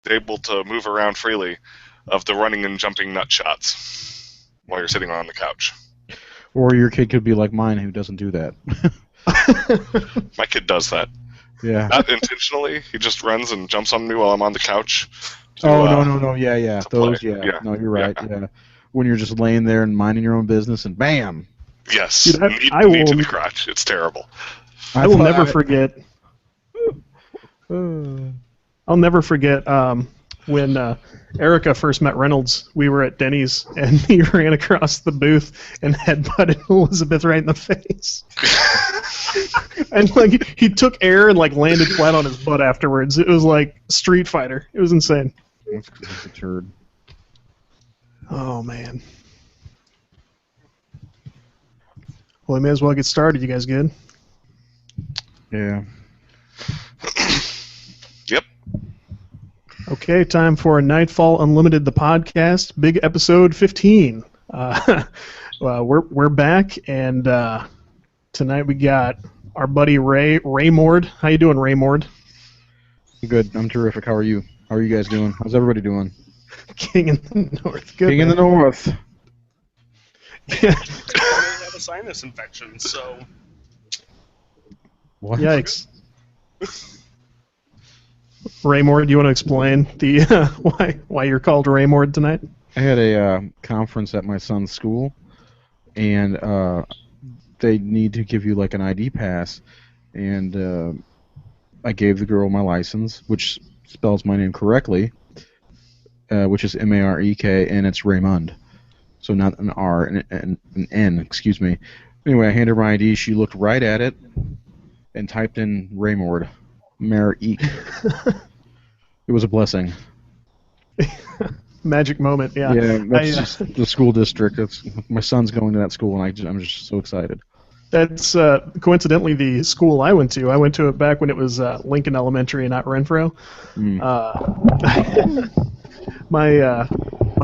able to move around freely of the running and jumping nut shots while you're sitting on the couch. Or your kid could be like mine, who doesn't do that. My kid does that. Yeah. Not intentionally. He just runs and jumps on me while I'm on the couch. No. Yeah. Those, play. yeah. No, you're right. Yeah. When you're just laying there and minding your own business, and bam. Yes. Dude, knee to the crotch. It's terrible. I will never forget. I'll never forget when Erica first met Reynolds. We were at Denny's, and he ran across the booth and headbutted Elizabeth right in the face. And like he took air and like landed flat on his butt afterwards. It was like Street Fighter. It was insane. That's a turd. Oh man. Well, we may as well get started. You guys good? Yeah. Yep. Okay, time for Nightfall Unlimited, the podcast, big episode 15. Well, we're back, and tonight we got our buddy Raymord. How you doing, Raymord? Good. I'm terrific. How are you? How are you guys doing? How's everybody doing? King in the North. Good. King in the North. I have a sinus infection, so. What? Yikes. Raymord, do you want to explain the why you're called Raymord tonight? I had a conference at my son's school, and they need to give you like an ID pass, and I gave the girl my license, which spells my name correctly, which is Marek, and it's Raymond, so not an R and an N, excuse me. Anyway, I handed her my ID. She looked right at it and typed in Raymord. Marek. It was a blessing. Magic moment, yeah. Yeah, that's just the school district. My son's going to that school, and I'm just so excited. That's coincidentally the school I went to. I went to it back when it was Lincoln Elementary and not Renfro. My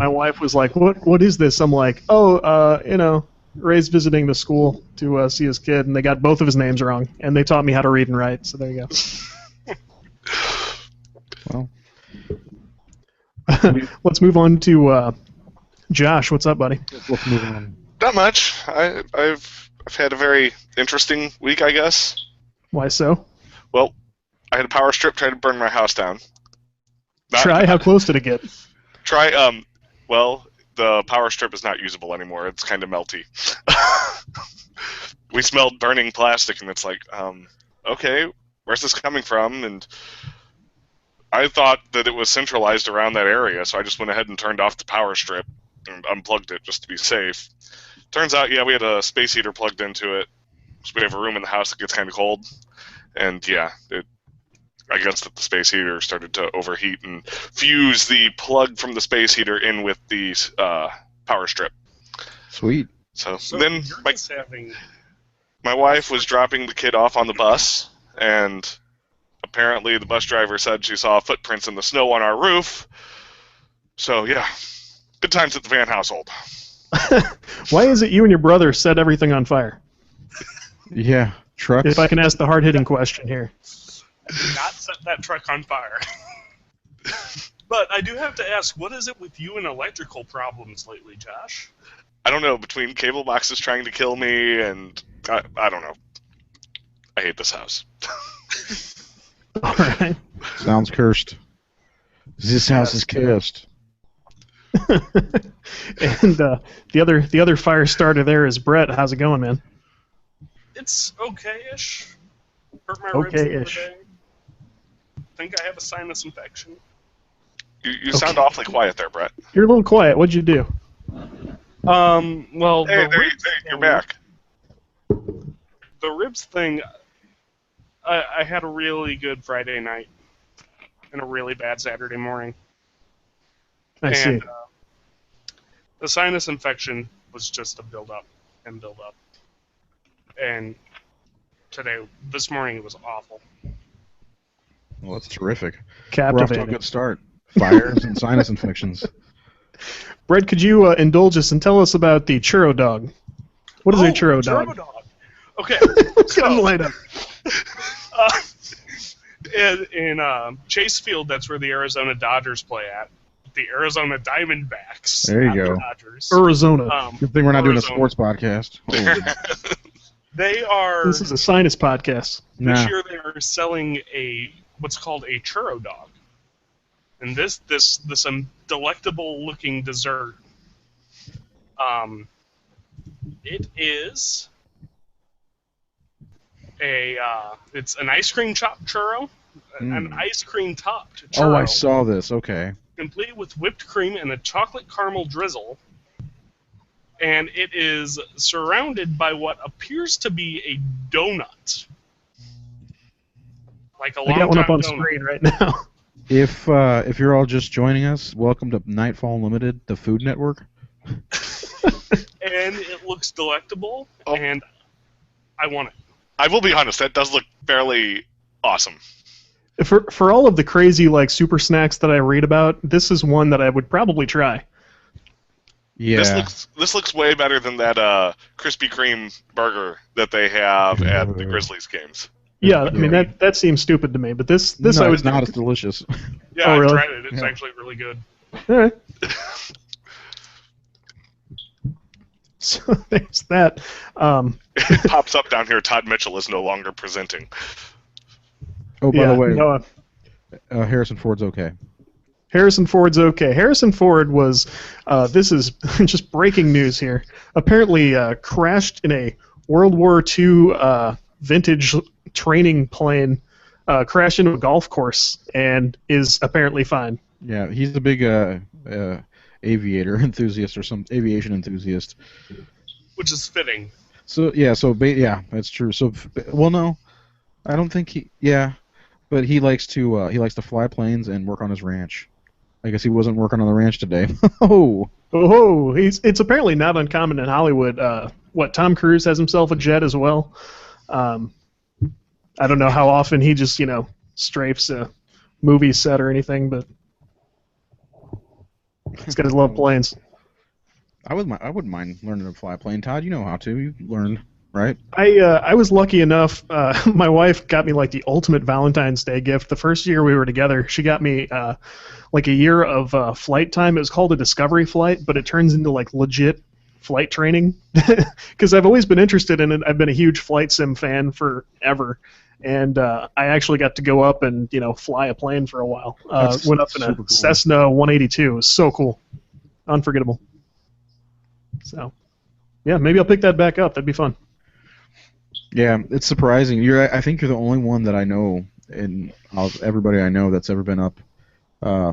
wife was like, "What is this?" I'm like, "Oh, Ray's visiting the school to see his kid, and they got both of his names wrong, and they taught me how to read and write." So there you go. Well, let's move on to Josh. What's up, buddy? let's move on. Not much. I've had a very interesting week, I guess. Why so? Well, I had a power strip trying to burn my house down. How close did it get? Well, the power strip is not usable anymore. It's kind of melty. We smelled burning plastic, and it's like, okay, where's this coming from? And I thought that it was centralized around that area, so I just went ahead and turned off the power strip and unplugged it just to be safe. Turns out, yeah, we had a space heater plugged into it. So we have a room in the house that gets kind of cold. And yeah, I guess that the space heater started to overheat and fuse the plug from the space heater in with the power strip. Sweet. So You're then just having... my wife was dropping the kid off on the bus, and apparently the bus driver said she saw footprints in the snow on our roof. So yeah, good times at the Van household. Why is it you and your brother set everything on fire? Yeah, trucks. If I can ask the hard-hitting question here. I did not set that truck on fire. But I do have to ask, what is it with you and electrical problems lately, Josh? I don't know, between cable boxes trying to kill me and I don't know. I hate this house. All right. Sounds cursed. This house is cursed. And the other fire starter there is Brett. How's it going, man? It's okay-ish. Hurt my ribs the other day. Think I have a sinus infection. You sound awfully quiet there, Brett. You're a little quiet. What'd you do? Well, Hey, the ribs you're thing, back. The ribs thing, I had a really good Friday night and a really bad Saturday morning. I see. The sinus infection was just a build-up and build-up. And this morning, it was awful. Well, that's terrific. We're off to a Captivating. good start. Fires and sinus infections. Brett, could you indulge us and tell us about the churro dog? What is a churro dog? Okay, Come light up. In Chase Field, that's where the Arizona Dodgers play at. The Arizona Diamondbacks. There you not go. The Dodgers. Arizona. Good thing we're not doing a Arizona. sports podcast. Oh, They are. This is a sinus podcast. This nah. year they are selling what's called a churro dog, and this delectable looking dessert. It is it's an ice cream chopped churro, an ice cream topped churro. Oh, I saw this. Okay. Complete with whipped cream and a chocolate caramel drizzle. And it is surrounded by what appears to be a donut. Like a long I got one up on donut. screen right now. If you're all just joining us, welcome to Nightfall Unlimited, the Food Network. And it looks delectable, and I want it. I will be honest, that does look fairly awesome. For all of the crazy like super snacks that I read about, this is one that I would probably try. Yeah. This looks way better than that Krispy Kreme burger that they have at the Grizzlies games. Yeah, I mean that seems stupid to me, but this no, I would it's not as delicious. Yeah, Oh, I've really? tried it. It's Yeah. actually really good. All right. So there's that. It pops up down here. Todd Mitchell is no longer presenting. Oh, by the way, no, Harrison Ford's okay. Harrison Ford's okay. Harrison Ford was, this is just breaking news here, apparently crashed in a World War II vintage training plane, crashed into a golf course, and is apparently fine. Yeah, he's a big aviator enthusiast or some aviation enthusiast. Which is fitting. So yeah, that's true. So well, no, I don't think he. Yeah, but he likes to fly planes and work on his ranch. I guess he wasn't working on the ranch today. Oh. Oh, it's apparently not uncommon in Hollywood. Tom Cruise has himself a jet as well. I don't know how often he just, strafes a movie set or anything, but he's got his love planes. I wouldn't mind learning to fly a plane. Todd, you know how to. You learned, right? I was lucky enough. My wife got me like the ultimate Valentine's Day gift. The first year we were together, she got me like a year of flight time. It was called a Discovery flight, but it turns into like legit flight training because I've always been interested in it. I've been a huge flight sim fan forever, and I actually got to go up and fly a plane for a while. Went up in a super cool. Cessna 182. It was so cool, unforgettable. So, yeah, maybe I'll pick that back up. That'd be fun. Yeah, it's surprising. I think you're the only one that I know, and of everybody I know that's ever been up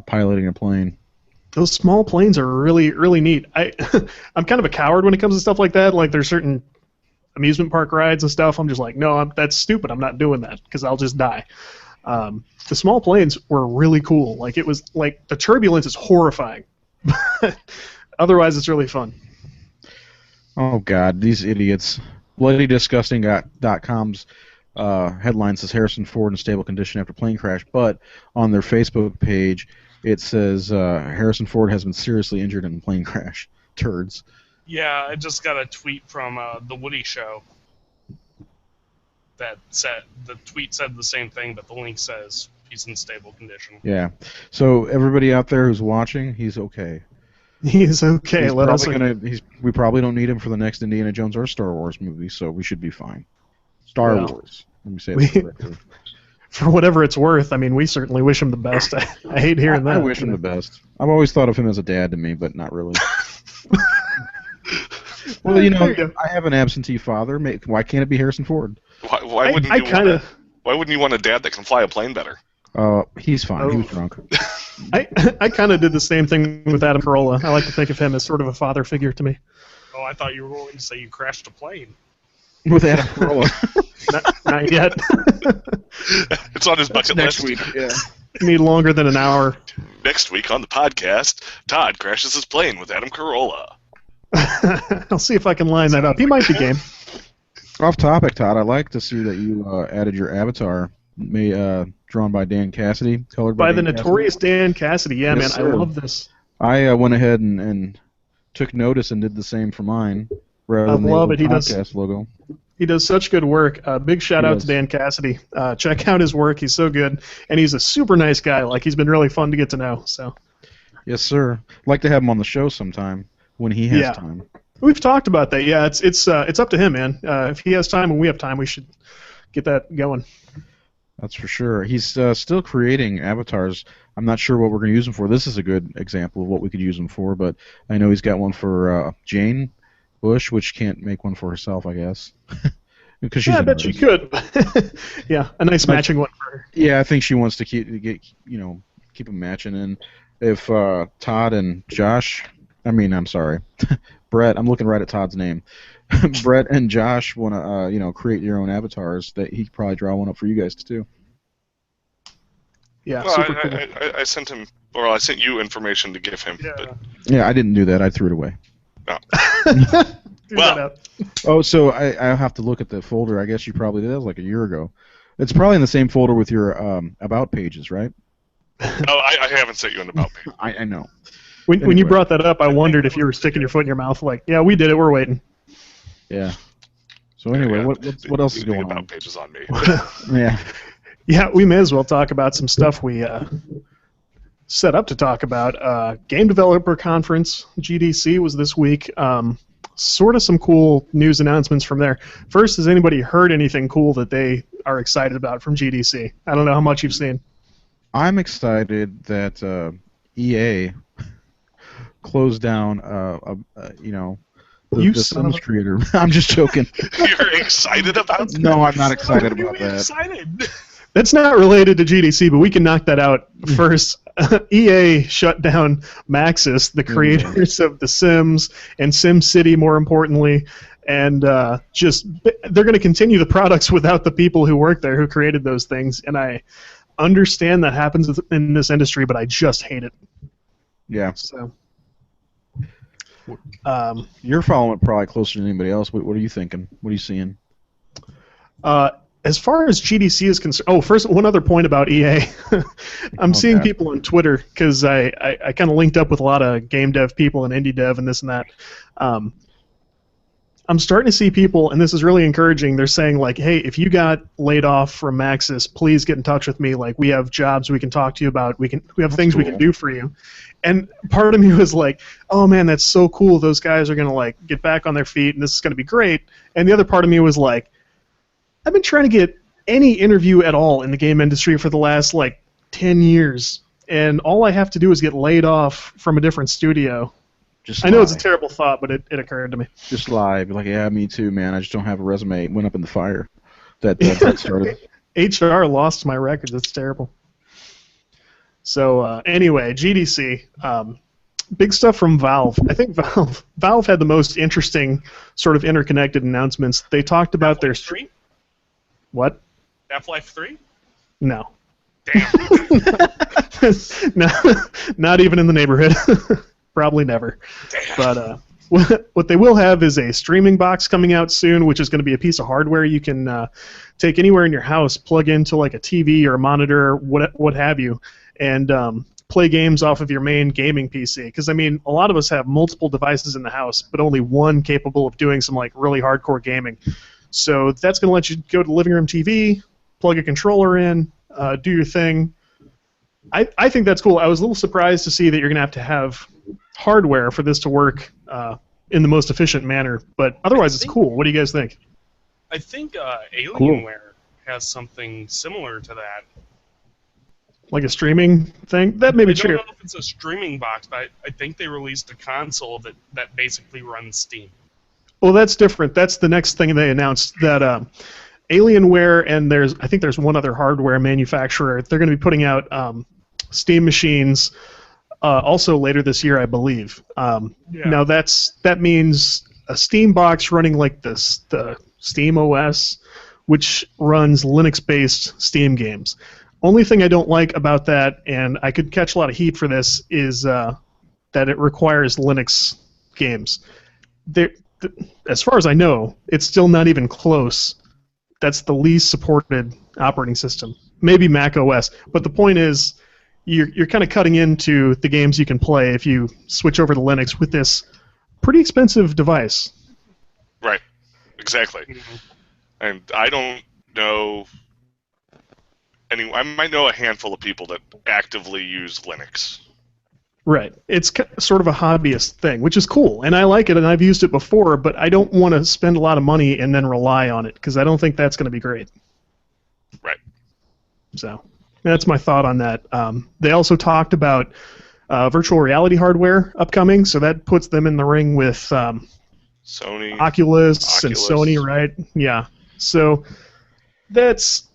piloting a plane. Those small planes are really, really neat. I'm kind of a coward when it comes to stuff like that. Like there's certain amusement park rides and stuff. I'm just like, no, that's stupid. I'm not doing that because I'll just die. The small planes were really cool. Like it was like the turbulence is horrifying. Otherwise, it's really fun. Oh God, these idiots! BloodyDisgusting.com's headline says Harrison Ford in stable condition after plane crash, but on their Facebook page it says Harrison Ford has been seriously injured in plane crash. Turds. Yeah, I just got a tweet from the Woody Show that said the tweet said the same thing, but the link says he's in stable condition. Yeah. So everybody out there who's watching, he's okay. He's okay. We probably don't need him for the next Indiana Jones or Star Wars movie, so we should be fine. Star Yeah. Wars. Let me say that correctly. For whatever it's worth, I mean, we certainly wish him the best. I hate hearing that. I wish him the best. I've always thought of him as a dad to me, but not really. Well, There you go. I have an absentee father. Why can't it be Harrison Ford? Why wouldn't Why wouldn't you want a dad that can fly a plane better? He's fine. He was drunk. I kind of did the same thing with Adam Carolla. I like to think of him as sort of a father figure to me. Oh, I thought you were going to say you crashed a plane. With Adam Carolla. Not yet. It's on his bucket Next list. week. Yeah. Need longer than an hour. Next week on the podcast, Todd crashes his plane with Adam Carolla. I'll see if I can line that up. He might be game. Off topic, Todd. I like to see that you added your avatar, drawn by Dan Cassidy, colored By the Dan notorious Dan Cassidy. Yeah, Yes, man, sir. I love this. I went ahead and took notice and did the same for mine, rather I than the love old it. He does- podcast logo. He does such good work. Big shout He out does. to Dan Cassidy. Check out his work. He's so good, and he's a super nice guy. Like, he's been really fun to get to know. So Yes, sir. I'd like to have him on the show sometime when he has Yeah. time. we've talked about that. Yeah, it's up to him, man. If he has time and we have time, we should get that going. That's for sure. He's still creating avatars. I'm not sure what we're going to use him for. This is a good example of what we could use him for, but I know he's got one for Jane Bush, which can't make one for herself, I guess. Because she's Yeah, I an bet she artist. could. Yeah, a nice matching one for her. Yeah, I think she wants to keep them matching. And if Todd and Josh, I'm sorry, Brett. I'm looking right at Todd's name. Brett and Josh want to, create your own avatars. That he could probably draw one up for you guys too. Yeah, Well, super cool. I sent him, or I sent you information to give him. Yeah. But, Yeah, I didn't do that. I threw it away. Threw well, that out. Oh, so I have to look at the folder. I guess you probably did. That was like a year ago. It's probably in the same folder with your about pages, right? no, I haven't sent you an about page. I know. When you Anyway. brought that up, I wondered if you were sticking your foot in your mouth. Like, yeah, we did it. We're waiting. Yeah. So anyway, Yeah, what else is the going about on? pages on me. Yeah. Yeah, we may as well talk about some stuff we set up to talk about. Game Developer Conference, GDC, was this week. Sort of some cool news announcements from there. First, has anybody heard anything cool that they are excited about from GDC? I don't know how much you've seen. I'm excited that EA closed down, You the son of Sims a- creator. I'm just joking. You're excited about that? No, I'm not excited What do you about mean that. excited? That's not related to GDC, but we can knock that out first. EA shut down Maxis, the creators of The Sims and SimCity, more importantly, and they're going to continue the products without the people who work there who created those things. And I understand that happens in this industry, but I just hate it. Yeah. So, You're following it probably closer than anybody else. What are you thinking? What are you seeing? as far as GDC is concerned, first, one other point about EA. I'm seeing Okay. people on Twitter because I kind of linked up with a lot of game dev people and indie dev and this and that. I'm starting to see people, and this is really encouraging. They're saying like, "Hey, if you got laid off from Maxis, please get in touch with me. Like, we have jobs we can talk to you about. We have things we can cool. do for you." And part of me was like, "Oh man, that's so cool. Those guys are gonna like get back on their feet, and this is gonna be great." And the other part of me was like, I've been trying to get any interview at all in the game industry for the last like 10 years, and all I have to do is get laid off from a different studio. Just I know it's a lie. terrible thought, but it occurred to me. Just lie. Be like, yeah, me too, man. I just don't have a resume. It went up in the fire. That started. HR lost my records. That's terrible. So anyway, GDC, big stuff from Valve. I think Valve had the most interesting sort of interconnected announcements. They talked about their Half-Life 3? What? Half-Life 3? No. Damn. No, not even in the neighborhood. Probably never. Damn. But what they will have is a streaming box coming out soon, which is going to be a piece of hardware you can take anywhere in your house, plug into like a TV or a monitor, what have you, and play games off of your main gaming PC. Because I mean, a lot of us have multiple devices in the house, but only one capable of doing some like really hardcore gaming. So that's going to let you go to the living room TV, plug a controller in, do your thing. I think that's cool. I was a little surprised to see that you're going to have hardware for this to work in the most efficient manner, but otherwise it's cool. What do you guys think? I think Alienware has something similar to that. Like a streaming thing? That may be I don't true. know if it's a streaming box, but I think they released a console that basically runs Steam. Well, that's different. That's the next thing they announced, that Alienware and I think there's one other hardware manufacturer. They're going to be putting out Steam machines also later this year, I believe. Now that means a Steam box running like the Steam OS, which runs Linux-based Steam games. Only thing I don't like about that, and I could catch a lot of heat for this, is that it requires Linux games. As far as I know, it's still not even close. That's the least supported operating system. Maybe Mac OS. But the point is, you're kind of cutting into the games you can play if you switch over to Linux with this pretty expensive device. Right. Exactly. And I don't know I might know a handful of people that actively use Linux. Right. It's sort of a hobbyist thing, which is cool, and I like it, and I've used it before, but I don't want to spend a lot of money and then rely on it, because I don't think that's going to be great. Right. So that's my thought on that. They also talked about virtual reality hardware upcoming, so that puts them in the ring with Sony, Oculus and Sony, right? Yeah. So that's...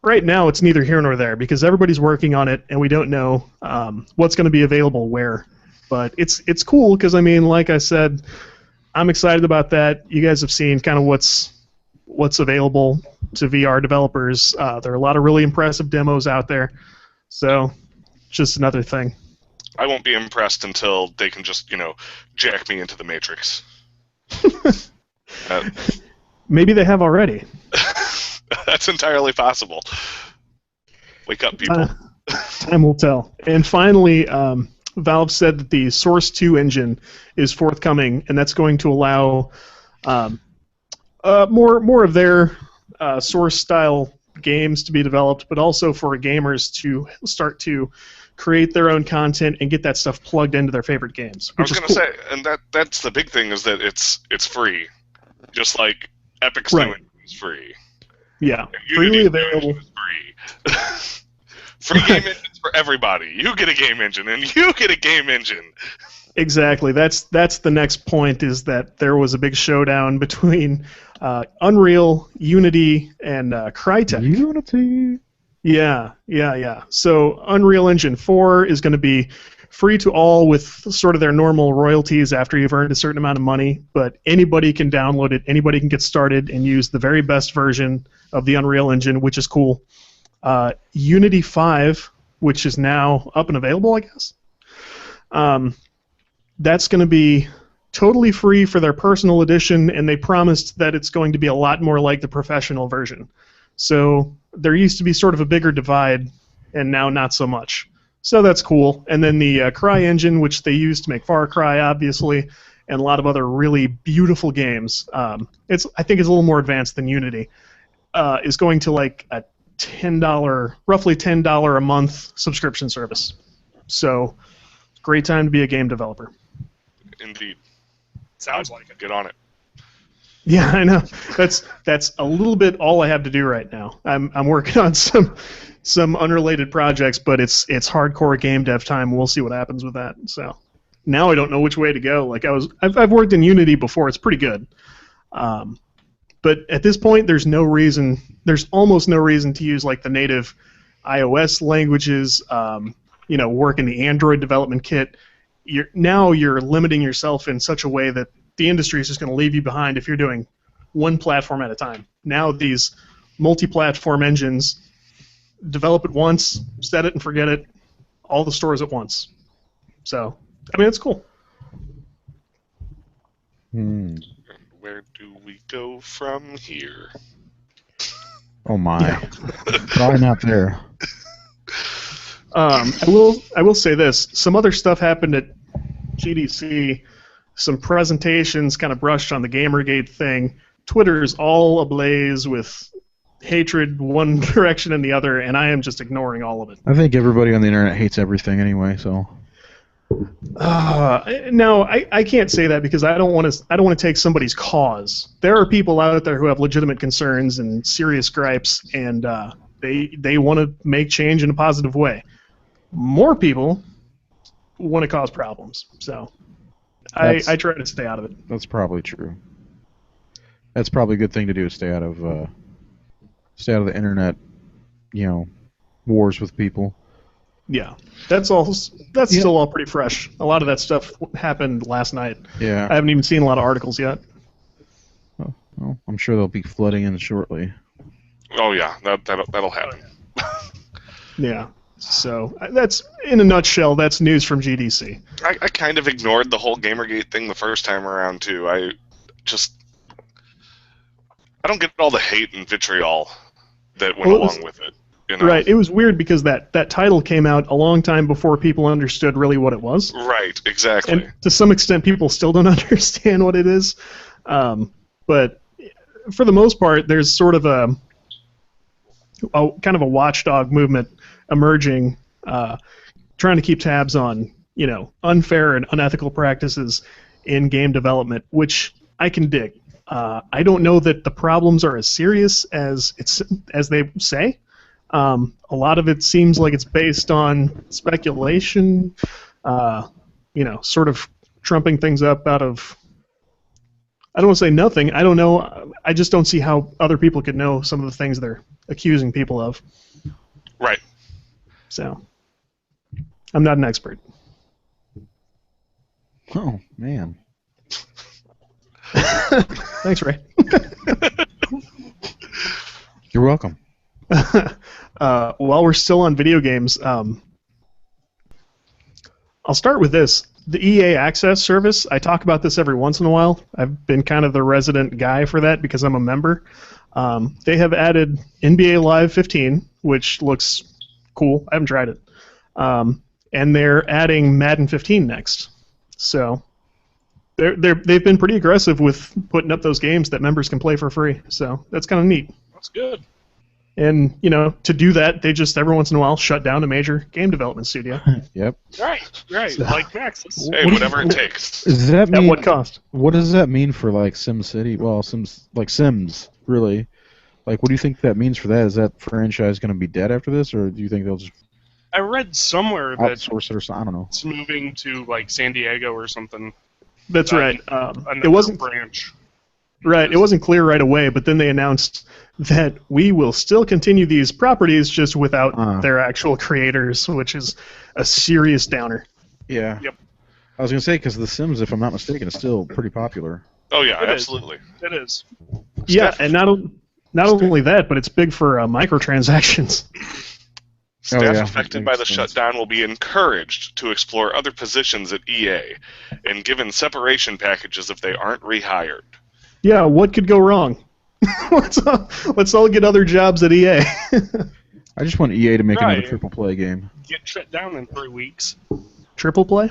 Right now, it's neither here nor there because everybody's working on it, and we don't know what's going to be available where. But it's cool because, I mean, like I said, I'm excited about that. You guys have seen kind of what's available to VR developers. There are a lot of really impressive demos out there. So, just another thing. I won't be impressed until they can just, jack me into the Matrix. Maybe they have already. That's entirely possible. Wake up, people. Time will tell. And finally, Valve said that the Source 2 engine is forthcoming, and that's going to allow more of their Source-style games to be developed, but also for gamers to start to create their own content and get that stuff plugged into their favorite games. I was going to say, and that's the big thing is that it's free, just like Epic's new engine is free. Yeah, freely available. Is free. Free game engines for everybody. You get a game engine, and you get a game engine. Exactly. That's the next point. Is that there was a big showdown between Unreal, Unity, and Crytek. Unity. Yeah. So Unreal Engine 4 is going to be free to all with sort of their normal royalties after you've earned a certain amount of money, but anybody can download it, anybody can get started and use the very best version of the Unreal Engine, which is cool. Unity 5, which is now up and available, I guess, that's going to be totally free for their personal edition, and they promised that it's going to be a lot more like the professional version. So there used to be sort of a bigger divide, and now not so much. So that's cool. And then the Cry engine, which they use to make Far Cry, obviously, and a lot of other really beautiful games. I think it's a little more advanced than Unity. Is going to like a roughly $10 a month subscription service. So, great time to be a game developer. Indeed. Sounds like it. Get on it. Yeah, I know. That's a little bit all I have to do right now. I'm working on some unrelated projects, but it's hardcore game dev time. We'll see what happens with that. So now I don't know which way to go. Like I've worked in Unity before. It's pretty good. But at this point, there's almost no reason to use like the native iOS languages. Work in the Android development kit. You're limiting yourself in such a way that the industry is just going to leave you behind if you're doing one platform at a time. Now these multi-platform engines develop it once, set it and forget it, all the stores at once. So, I mean, it's cool. Where do we go from here? Oh my. Probably not there. I will say this. Some other stuff happened at GDC. Some presentations kind of brushed on the Gamergate thing. Twitter's all ablaze with hatred one direction and the other, and I am just ignoring all of it. I think everybody on the internet hates everything anyway, so. No, I can't say that because I don't want to take somebody's cause. There are people out there who have legitimate concerns and serious gripes, and they want to make change in a positive way. More people want to cause problems, so I try to stay out of it. That's probably true. That's probably a good thing to do, stay out of the internet, wars with people. Yeah, that's still all pretty fresh. A lot of that stuff happened last night. Yeah. I haven't even seen a lot of articles yet. Oh, well, I'm sure they'll be flooding in shortly. Oh yeah, that'll happen. Yeah. So that's, in a nutshell, that's news from GDC. I kind of ignored the whole Gamergate thing the first time around too. I don't get all the hate and vitriol that went along with it. Right. It was weird because that title came out a long time before people understood really what it was. Right. Exactly. And to some extent, people still don't understand what it is. But for the most part, there's sort of a kind of a watchdog movement emerging, trying to keep tabs on unfair and unethical practices in game development, which I can dig. I don't know that the problems are as serious as they say. A lot of it seems like it's based on speculation, sort of trumping things up out of, I don't want to say nothing. I don't know. I just don't see how other people could know some of the things they're accusing people of. Right. So, I'm not an expert. Oh, man. Thanks, Ray. You're welcome. While we're still on video games, I'll start with this. The EA Access service, I talk about this every once in a while. I've been kind of the resident guy for that because I'm a member. They have added NBA Live 15, which looks cool. I haven't tried it. And they're adding Madden 15 next. So they've been pretty aggressive with putting up those games that members can play for free. So that's kind of neat. That's good. And, to do that, they just every once in a while shut down a major game development studio. Yep. Right. Like Maxis. Hey, whatever it takes. Does that mean, At what cost? What does that mean for like SimCity? Well, Sims, really. Like, what do you think that means for that? Is that franchise going to be dead after this, or do you think they'll just I read somewhere that outsource it or something? I don't know. it's moving to like San Diego or something. That's right. Another It wasn't branch. right. It wasn't clear right away, but then they announced that we will still continue these properties just without their actual creators, which is a serious downer. Yeah. Yep. I was going to say, because The Sims, if I'm not mistaken, is still pretty popular. Oh yeah, It is. absolutely. It is. Yeah, and not only that, but it's big for microtransactions. Staff yeah, affected that by the makes sense. shutdown will be encouraged to explore other positions at EA and given separation packages if they aren't rehired. Yeah, what could go wrong? let's all get other jobs at EA. I just want EA to make Right. another triple play game. Get shut down in 3 weeks. Triple play?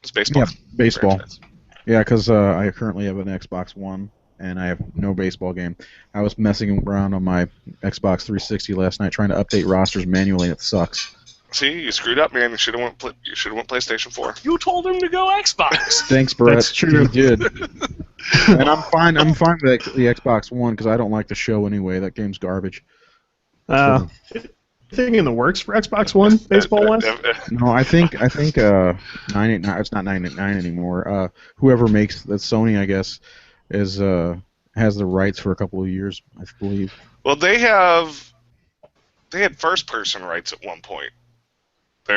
It's baseball. Yeah, baseball. franchise. Yeah, because I currently have an Xbox One, and I have no baseball game. I was messing around on my Xbox 360 last night trying to update rosters manually, and it sucks. See, you screwed up, man. You should have went PlayStation 4. You told him to go Xbox. Thanks, Brett. That's true. You did. And I'm fine with the Xbox One because I don't like the show anyway. That game's garbage. Anything in the works for Xbox One, baseball-wise? No, I think 989. It's not 989 anymore. Whoever makes that, Sony, I guess, is has the rights for a couple of years, I believe. Well, they had first-person rights at one point. They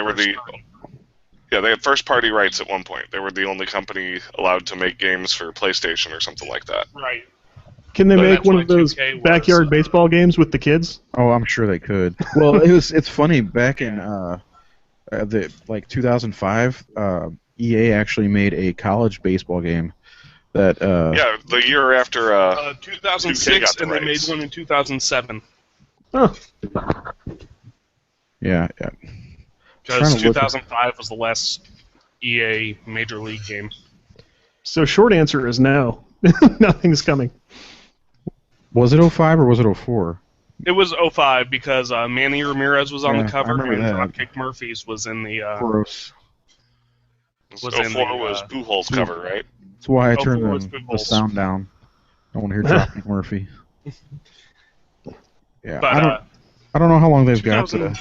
had first-party rights at one point. They were the only company allowed to make games for PlayStation or something like that. Right. Can they But make that's one why of those 2K was, backyard baseball games with the kids? Oh, I'm sure they could. Well, it's funny. Back in 2005, EA actually made a college baseball game that. Yeah, the year after. 2006, 2K got the and they made rights. one in 2007. Oh, Yeah. Because Trying to look at- 2005 was the last EA Major League game. so short answer is no. Nothing's coming. Was it 05 or was it 04? It was 05 because Manny Ramirez was on Yeah, the cover I remember and that. Dropkick Murphys was in the. Gross. Was in 04 the, was Buchholz's cover, right? That's why I 04 turned was the Buchholz. sound down. I want to hear Dropkick Murphy. Yeah, But I don't know how long they've got 2000 the.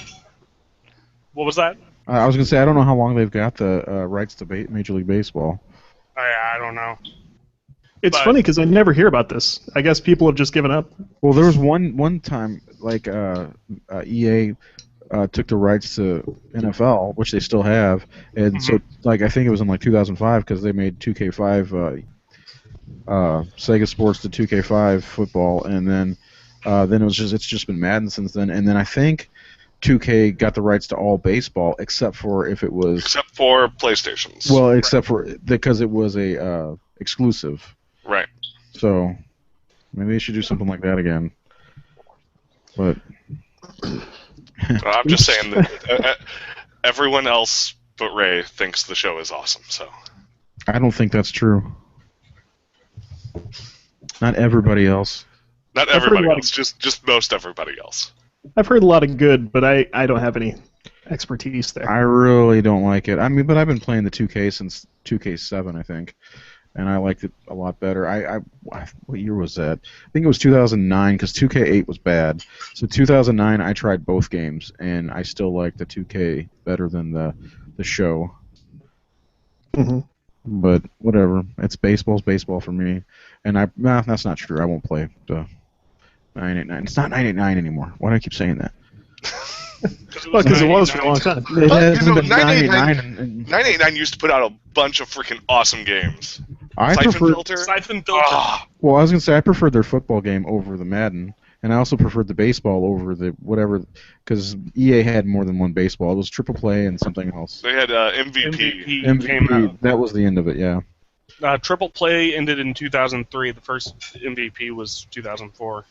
what was that? I was gonna say I don't know how long they've got the rights to Major League Baseball. I don't know. It's But- funny because I never hear about this. I guess people have just given up. Well, there was one time like EA took the rights to NFL, which they still have, and so like I think it was in like 2005 because they made 2K5 Sega Sports to 2K5 football, and then it's just been Madden since then, and then I think 2K got the rights to all baseball except for if it was Except for PlayStations. well, except for because it was a exclusive. Right. So maybe they should do something like that again. But I'm just saying that everyone else but Ray thinks the show is awesome. So I don't think that's true. Not everybody else. Not I've heard everybody a lot else, just most everybody else. I've heard a lot of good, but I don't have any expertise there. I really don't like it. I mean, but I've been playing the 2K since 2K7, I think, and I liked it a lot better. What year was that? I think it was 2009 because 2K8 was bad. So 2009, I tried both games, and I still like the 2K better than the show. Mm-hmm. But whatever, baseball's baseball for me, and that's not true. I won't play the 989. It's not 989 anymore. Why do I keep saying that? Well, because it was for a long time. It hasn't you know, been 989. 989 used to put out a bunch of freaking awesome games. I Siphon prefer. Filter. Siphon Filter. Ah, Well, I was gonna say I preferred their football game over the Madden, and I also preferred the baseball over the whatever, because EA had more than one baseball. It was Triple Play and something else. they had MVP. MVP came out. That was the end of it. Yeah. Triple Play ended in 2003. The first MVP was 2004.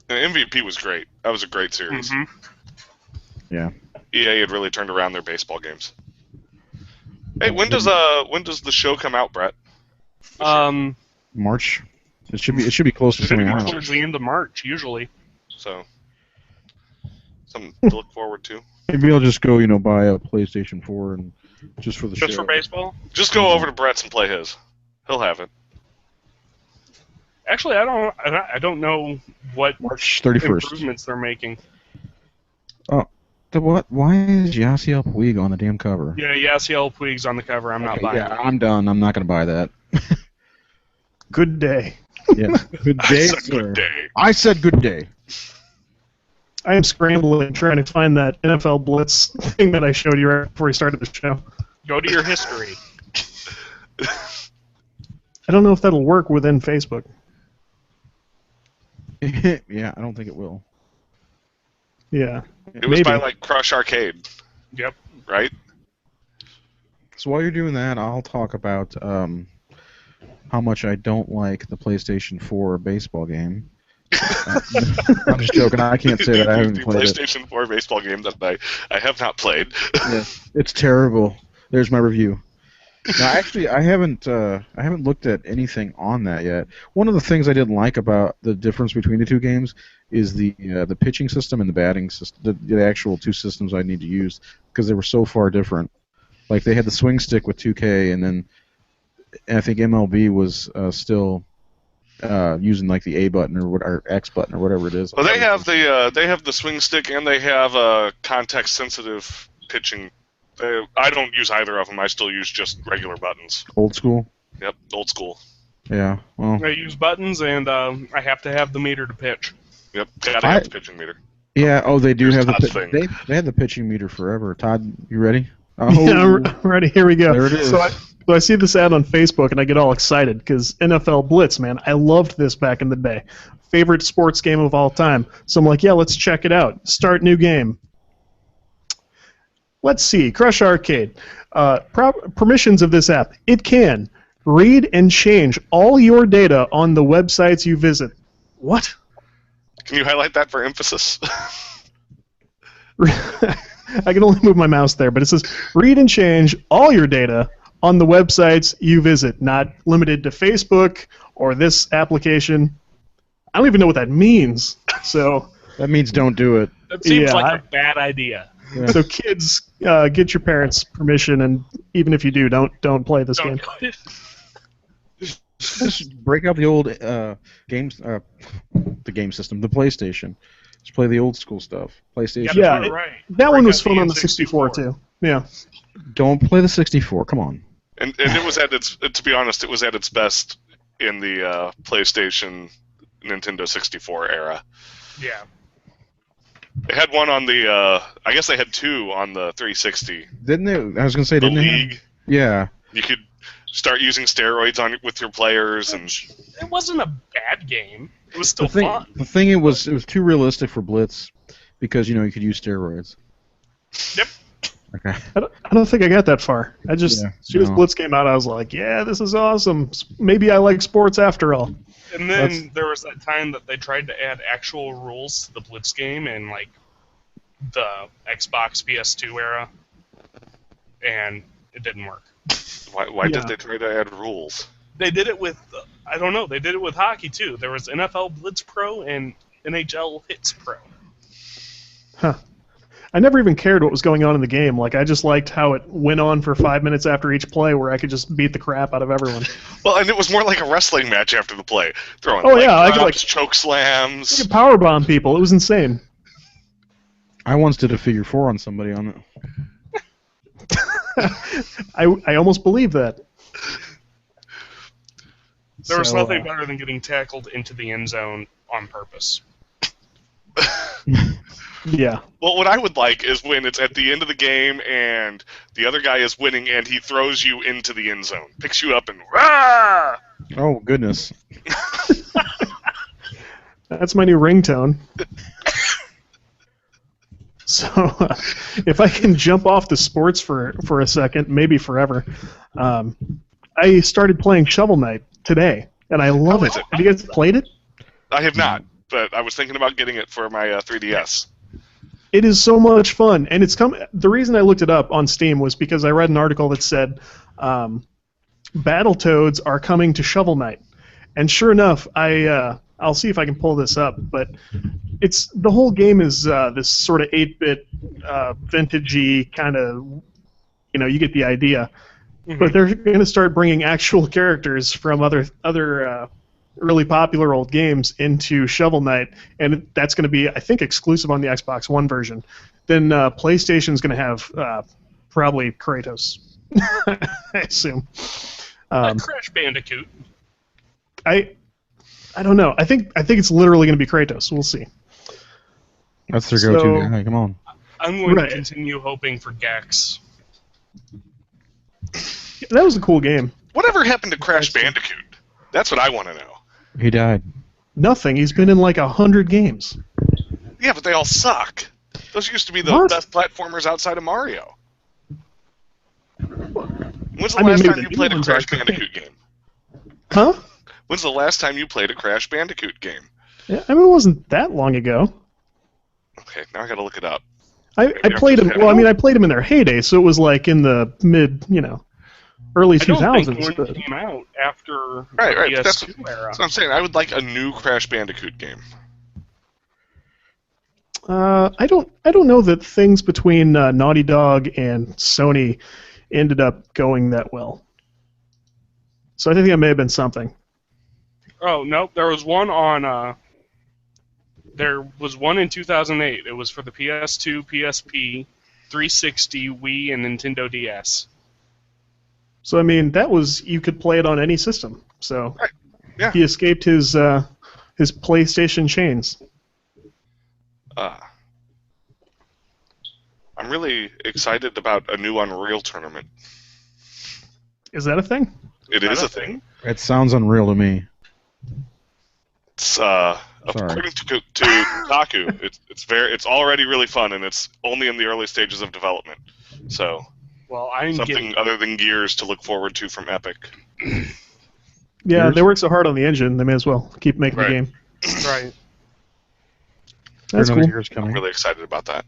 And MVP was great. That was a great series. Mm-hmm. Yeah. EA had really turned around their baseball games. Hey, when does the show come out, Brett? March. It should be close to Should be coming out. Towards the end of March, usually. So, something to look forward to. Maybe I'll just go, buy a PlayStation 4 and just for the show. Just for baseball? Just go over to Brett's and play his. He'll have it. Actually, I don't know what March 31st. improvements they're making. What? Why is Yasiel Puig on the damn cover? Yeah, Yasiel Puig's on the cover. I'm not buying Yeah, it. I'm done. I'm not gonna buy that. Good day. Yeah. Good I day, said sir. good day. I said good day. I am scrambling trying to find that NFL Blitz thing that I showed you right before we started the show. Go to your history. I don't know if that'll work within Facebook. Yeah, I don't think it will. Yeah. It was Maybe. by like Crush Arcade, Yep. right? So while you're doing that, I'll talk about how much I don't like the PlayStation 4 baseball game. I'm just joking. I can't say that I haven't the played it. PlayStation 4 baseball game that I have not played. Yeah, it's terrible. There's my review. No, actually, I haven't looked at anything on that yet. One of the things I didn't like about the difference between the two games is the pitching system and the batting system, the actual two systems I need to use, because they were so far different. Like they had the swing stick with 2K, and then I think MLB was still using like the A button or X button or whatever it is. Well, they have the swing stick and they have a context sensitive pitching. I don't use either of them. I still use just regular buttons. Old school. Yep, old school. Yeah. Well. I use buttons, and I have to have the meter to pitch. Yep, gotta have the pitching meter. Yeah. Oh, they do Here's have Todd's the. thing. They had the pitching meter forever. Todd, you ready? Oh. Yeah, ready. Here we go. There it is. So I see this ad on Facebook and I get all excited because NFL Blitz, man, I loved this back in the day. Favorite sports game of all time. So I'm like, yeah, let's check it out. Start new game. Let's see. Crush Arcade. Permissions of this app. It can read and change all your data on the websites you visit. What? Can you highlight that for emphasis? I can only move my mouse there, but it says read and change all your data on the websites you visit, not limited to Facebook or this application. I don't even know what that means. So That means don't do it. That seems Yeah, like a bad idea. Yeah. so kids, get your parents' permission, and even if you do, don't play this game. Don't do it. Just break out the old games, the game system, the PlayStation. Just play the old school stuff. PlayStation. Yeah, you're right. That one Break was out fun the on the 64 too. Yeah. Don't play the 64. Come on. And it was at its. To be honest, it was at its best in the PlayStation, Nintendo 64 era. Yeah. They had one on the. I guess they had two on the 360. Didn't they? I was gonna say, The didn't they? League. Yeah. You could start using steroids with your players, and It wasn't a bad game. It was still The thing, fun. the thing it was too realistic for Blitz because you could use steroids. Yep. Okay. I don't think I got that far. I just Yeah, as soon as no. Blitz came out, I was like, yeah, this is awesome. Maybe I like sports after all. And then there was that time that they tried to add actual rules to the Blitz game in like the Xbox PS2 era, and it didn't work. why Yeah. did they try to add rules? They did it with I don't know. They did it with hockey too. There was NFL Blitz Pro and NHL Hits Pro. Huh. I never even cared what was going on in the game. Like, I just liked how it went on for 5 minutes after each play, where I could just beat the crap out of everyone. Well, and it was more like a wrestling match after the play. Throwing I could drops, choke slams. I could powerbomb people. It was insane. I once did a figure 4 on somebody on it. I almost believe that. There was nothing better than getting tackled into the end zone on purpose. Yeah. Well, what I would like is when it's at the end of the game and the other guy is winning and he throws you into the end zone, picks you up and rah! Oh, goodness. That's my new ringtone. So, if I can jump off the sports for a second, maybe forever, I started playing Shovel Knight today, and I love How it. is it? Have you guys played it? I have not, but I was thinking about getting it for my 3DS. It is so much fun, and the reason I looked it up on Steam was because I read an article that said Battletoads are coming to Shovel Knight, and sure enough, I'll see if I can pull this up, but the whole game is this sort of 8-bit vintagey kind of, you get the idea. Mm-hmm. But they're going to start bringing actual characters from other really popular old games into Shovel Knight, and that's going to be, I think, exclusive on the Xbox One version. Then PlayStation's going to have probably Kratos, I assume. Crash Bandicoot. I don't know. I think it's literally going to be Kratos. We'll see. That's their go-to guy. Come on. I'm going to continue hoping for Gex. That was a cool game. Whatever happened to Crash Bandicoot? That's what I want to know. He died. Nothing. He's been in like 100 games. Yeah, but they all suck. Those used to be the What? best platformers outside of Mario. When's the I mean, last maybe time the you new played a ones Crash are. Bandicoot game? Huh? When's the last time you played a Crash Bandicoot game? Yeah, I mean, it wasn't that long ago. Okay, now I gotta look it up. I Maybe I'm played just him. having- Well, I mean, I played him in their heyday, so it was like in the mid, early I don't 2000s. think one But came out after Right, the that's PS2 era. what I'm saying. I would like a new Crash Bandicoot game. I don't know that things between Naughty Dog and Sony ended up going that well. So I think that may have been something. Oh no, there was one on. There was one in 2008. It was for the PS2, PSP, 360, Wii, and Nintendo DS. So I mean, you could play it on any system. So Right. Yeah. he escaped his PlayStation chains. I'm really excited about a new Unreal tournament. Is that a thing? It is a thing. It sounds unreal to me. It's according to Kotaku, it's already really fun, and it's only in the early stages of development. So Well, I'm something getting. other than Gears to look forward to from Epic. Yeah, Gears? they work so hard on the engine, they may as well keep making Right. the game. Right. That's Another cool. Gears I'm coming. really excited about that.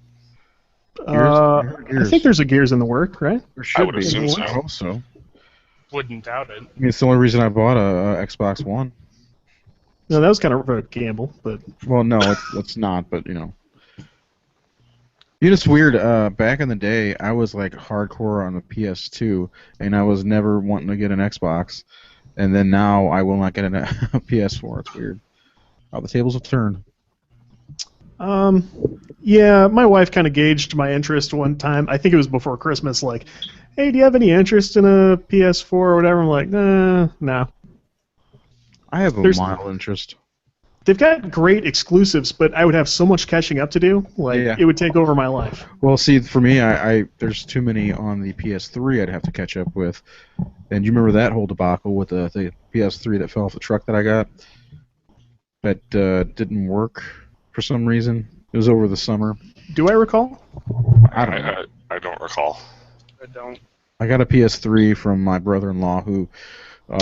I Gears. think there's a Gears in the work, right? There should I would be. assume so. I hope so. Wouldn't doubt it. I mean, it's the only reason I bought a Xbox One. No, that was kind of a gamble, but Well, no, it's not, but You know, it's weird. Back in the day, I was like hardcore on the PS2, and I was never wanting to get an Xbox. And then now I will not get a PS4. It's weird how the tables have turned. yeah, my wife kind of gauged my interest one time. I think it was before Christmas. Like, hey, do you have any interest in a PS4 or whatever? I'm like, no. I have a There's- mild interest. They've got great exclusives, but I would have so much catching up to do. Like, Yeah. it would take over my life. Well, see, for me, I there's too many on the PS3 I'd have to catch up with. And you remember that whole debacle with the PS3 that fell off the truck that I got? That didn't work for some reason. It was over the summer. Do I recall? I don't know. I don't recall. I don't. I got a PS3 from my brother-in-law who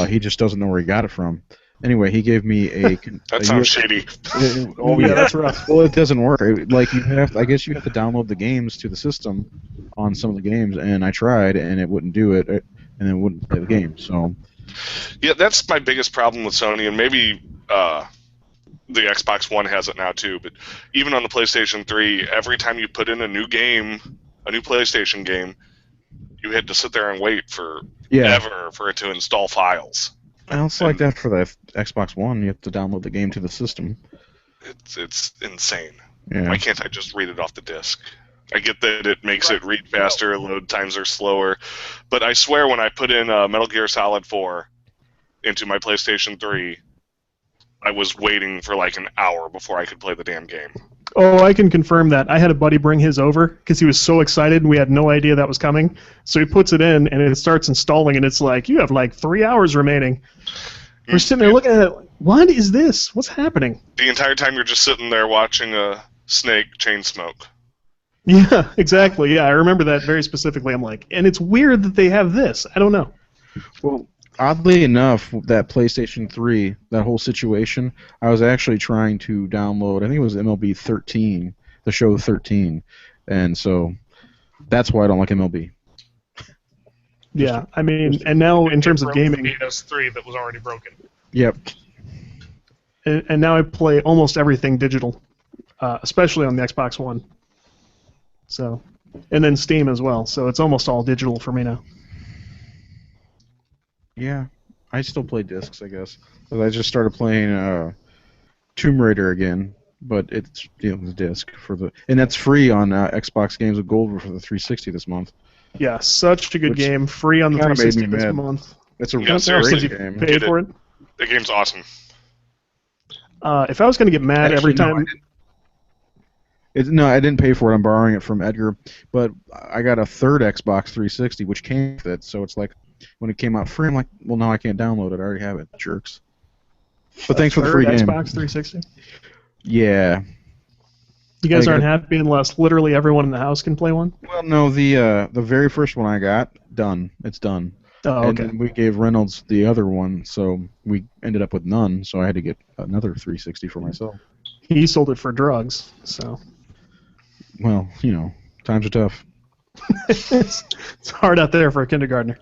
he just doesn't know where he got it from. Anyway, he gave me a. That sounds shady. Oh Yeah, that's rough. Well, it doesn't work. Like I guess you have to download the games to the system on some of the games, and I tried, and it wouldn't do it, and it wouldn't play the game. So Yeah, that's my biggest problem with Sony, and maybe the Xbox One has it now too. But even on the PlayStation 3, every time you put in a new game, a new PlayStation game, you had to sit there and wait for ever for it to install files. Well, it's like that for the Xbox One. You have to download the game to the system. It's insane. Yeah. Why can't I just read it off the disc? I get that it makes it read faster, load times are slower, but I swear when I put in Metal Gear Solid 4 into my PlayStation 3, I was waiting for like an hour before I could play the damn game. Oh, I can confirm that. I had a buddy bring his over because he was so excited and we had no idea that was coming. So he puts it in and it starts installing and it's like, you have like 3 hours remaining. We're sitting there looking at it like, what is this? What's happening? The entire time you're just sitting there watching a snake chain smoke. Yeah, exactly. Yeah, I remember that very specifically. I'm like, and it's weird that they have this. I don't know. Well, oddly enough, that PlayStation 3, that whole situation, I was actually trying to download, I think it was MLB 13, the show 13, and so that's why I don't like MLB. Yeah, I mean, and now in terms of gaming... PS3 that was already broken. Yep. And now I play almost everything digital, especially on the Xbox One. So, and then Steam as well, so it's almost all digital for me now. Yeah, I still play discs, I guess. But I just started playing Tomb Raider again, but it's the disc for the, and that's free on Xbox Games with Gold for the 360 this month. Yeah, such a good game, free on the 360 this month. It's a great game. Paid for it? The game's awesome. If I was going to get mad every time... No, I didn't pay for it. I'm borrowing it from Edgar, but I got a third Xbox 360, which came with it, so it's like, when it came out free, I'm like, well, no, I can't download it. I already have it. Jerks. But thanks for the free game. Xbox 360? Yeah. You guys aren't happy unless literally everyone in the house can play one? Well, no, the very first one I got, done. It's done. Oh, okay. And then we gave Reynolds the other one, so we ended up with none, so I had to get another 360 for myself. He sold it for drugs, so... Well, you know, times are tough. It's hard out there for a kindergartner.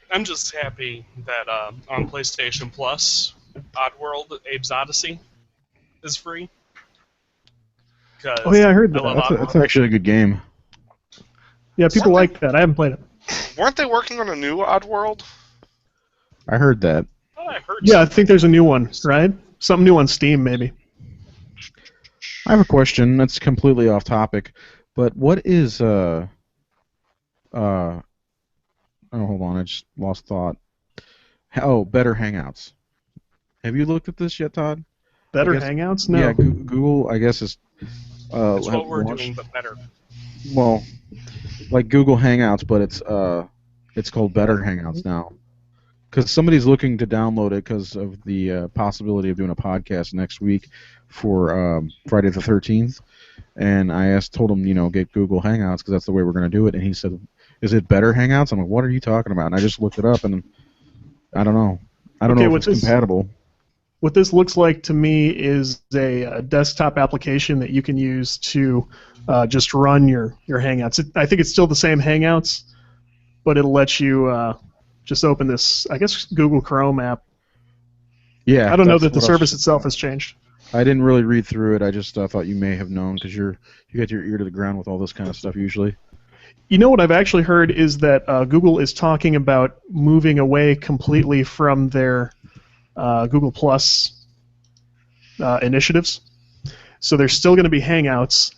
I'm just happy that on PlayStation Plus, Oddworld: Abe's Odyssey is free. Oh yeah, I heard that. That's actually a good game. Yeah, people like that. I haven't played it. Weren't they working on a new Oddworld? I heard that. Oh, I heard. Yeah, I think there's a new one, right? Something new on Steam, maybe. I have a question that's completely off topic, but what is oh, hold on, I just lost thought. Oh, Better Hangouts. Have you looked at this yet, Todd? Better Hangouts? No. Yeah, Google, I guess, is... It's what we're doing, but better. Well, like Google Hangouts, but it's called Better Hangouts now. Because somebody's looking to download it because of the possibility of doing a podcast next week for Friday the 13th. And I told him, get Google Hangouts because that's the way we're going to do it. And he said, is it Better Hangouts? I'm like, what are you talking about? And I just looked it up, and I don't know. I don't know if it's compatible. What this looks like to me is a desktop application that you can use to just run your Hangouts. I think it's still the same Hangouts, but it'll let you just open this, I guess, Google Chrome app. Yeah. I don't know that the service itself has changed. I didn't really read through it. I just thought you may have known because you got your ear to the ground with all this kind of stuff usually. You know what I've actually heard is that Google is talking about moving away completely from their Google Plus initiatives. So there's still going to be Hangouts,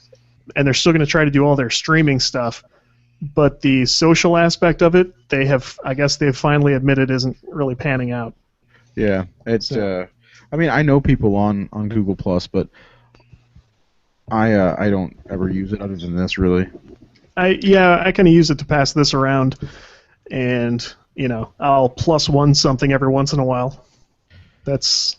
and they're still going to try to do all their streaming stuff. But the social aspect of it, I guess they've finally admitted isn't really panning out. Yeah, it's. I mean, I know people on Google Plus, but I don't ever use it other than this, really. I kind of use it to pass this around, and I'll +1 something every once in a while. That's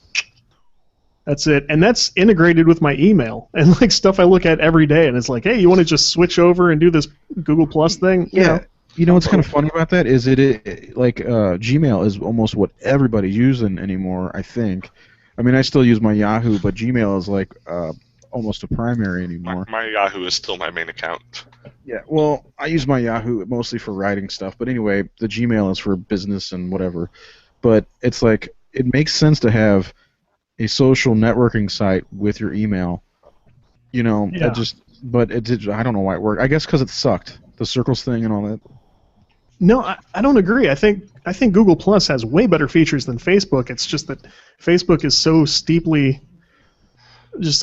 it, and that's integrated with my email and like stuff I look at every day, and it's like, hey, you want to just switch over and do this Google Plus thing? Yeah. You know what's kind of funny about that is Gmail is almost what everybody's using anymore, I think. I mean, I still use my Yahoo, but Gmail is like almost a primary anymore. My Yahoo is still my main account. Yeah, well, I use my Yahoo mostly for writing stuff, but anyway, the Gmail is for business and whatever. But it's like it makes sense to have a social networking site with your email. You know, Yeah. but it did. I don't know why it worked. I guess because it sucked, the circles thing and all that. No, I don't agree. I think Google Plus has way better features than Facebook. It's just that Facebook is so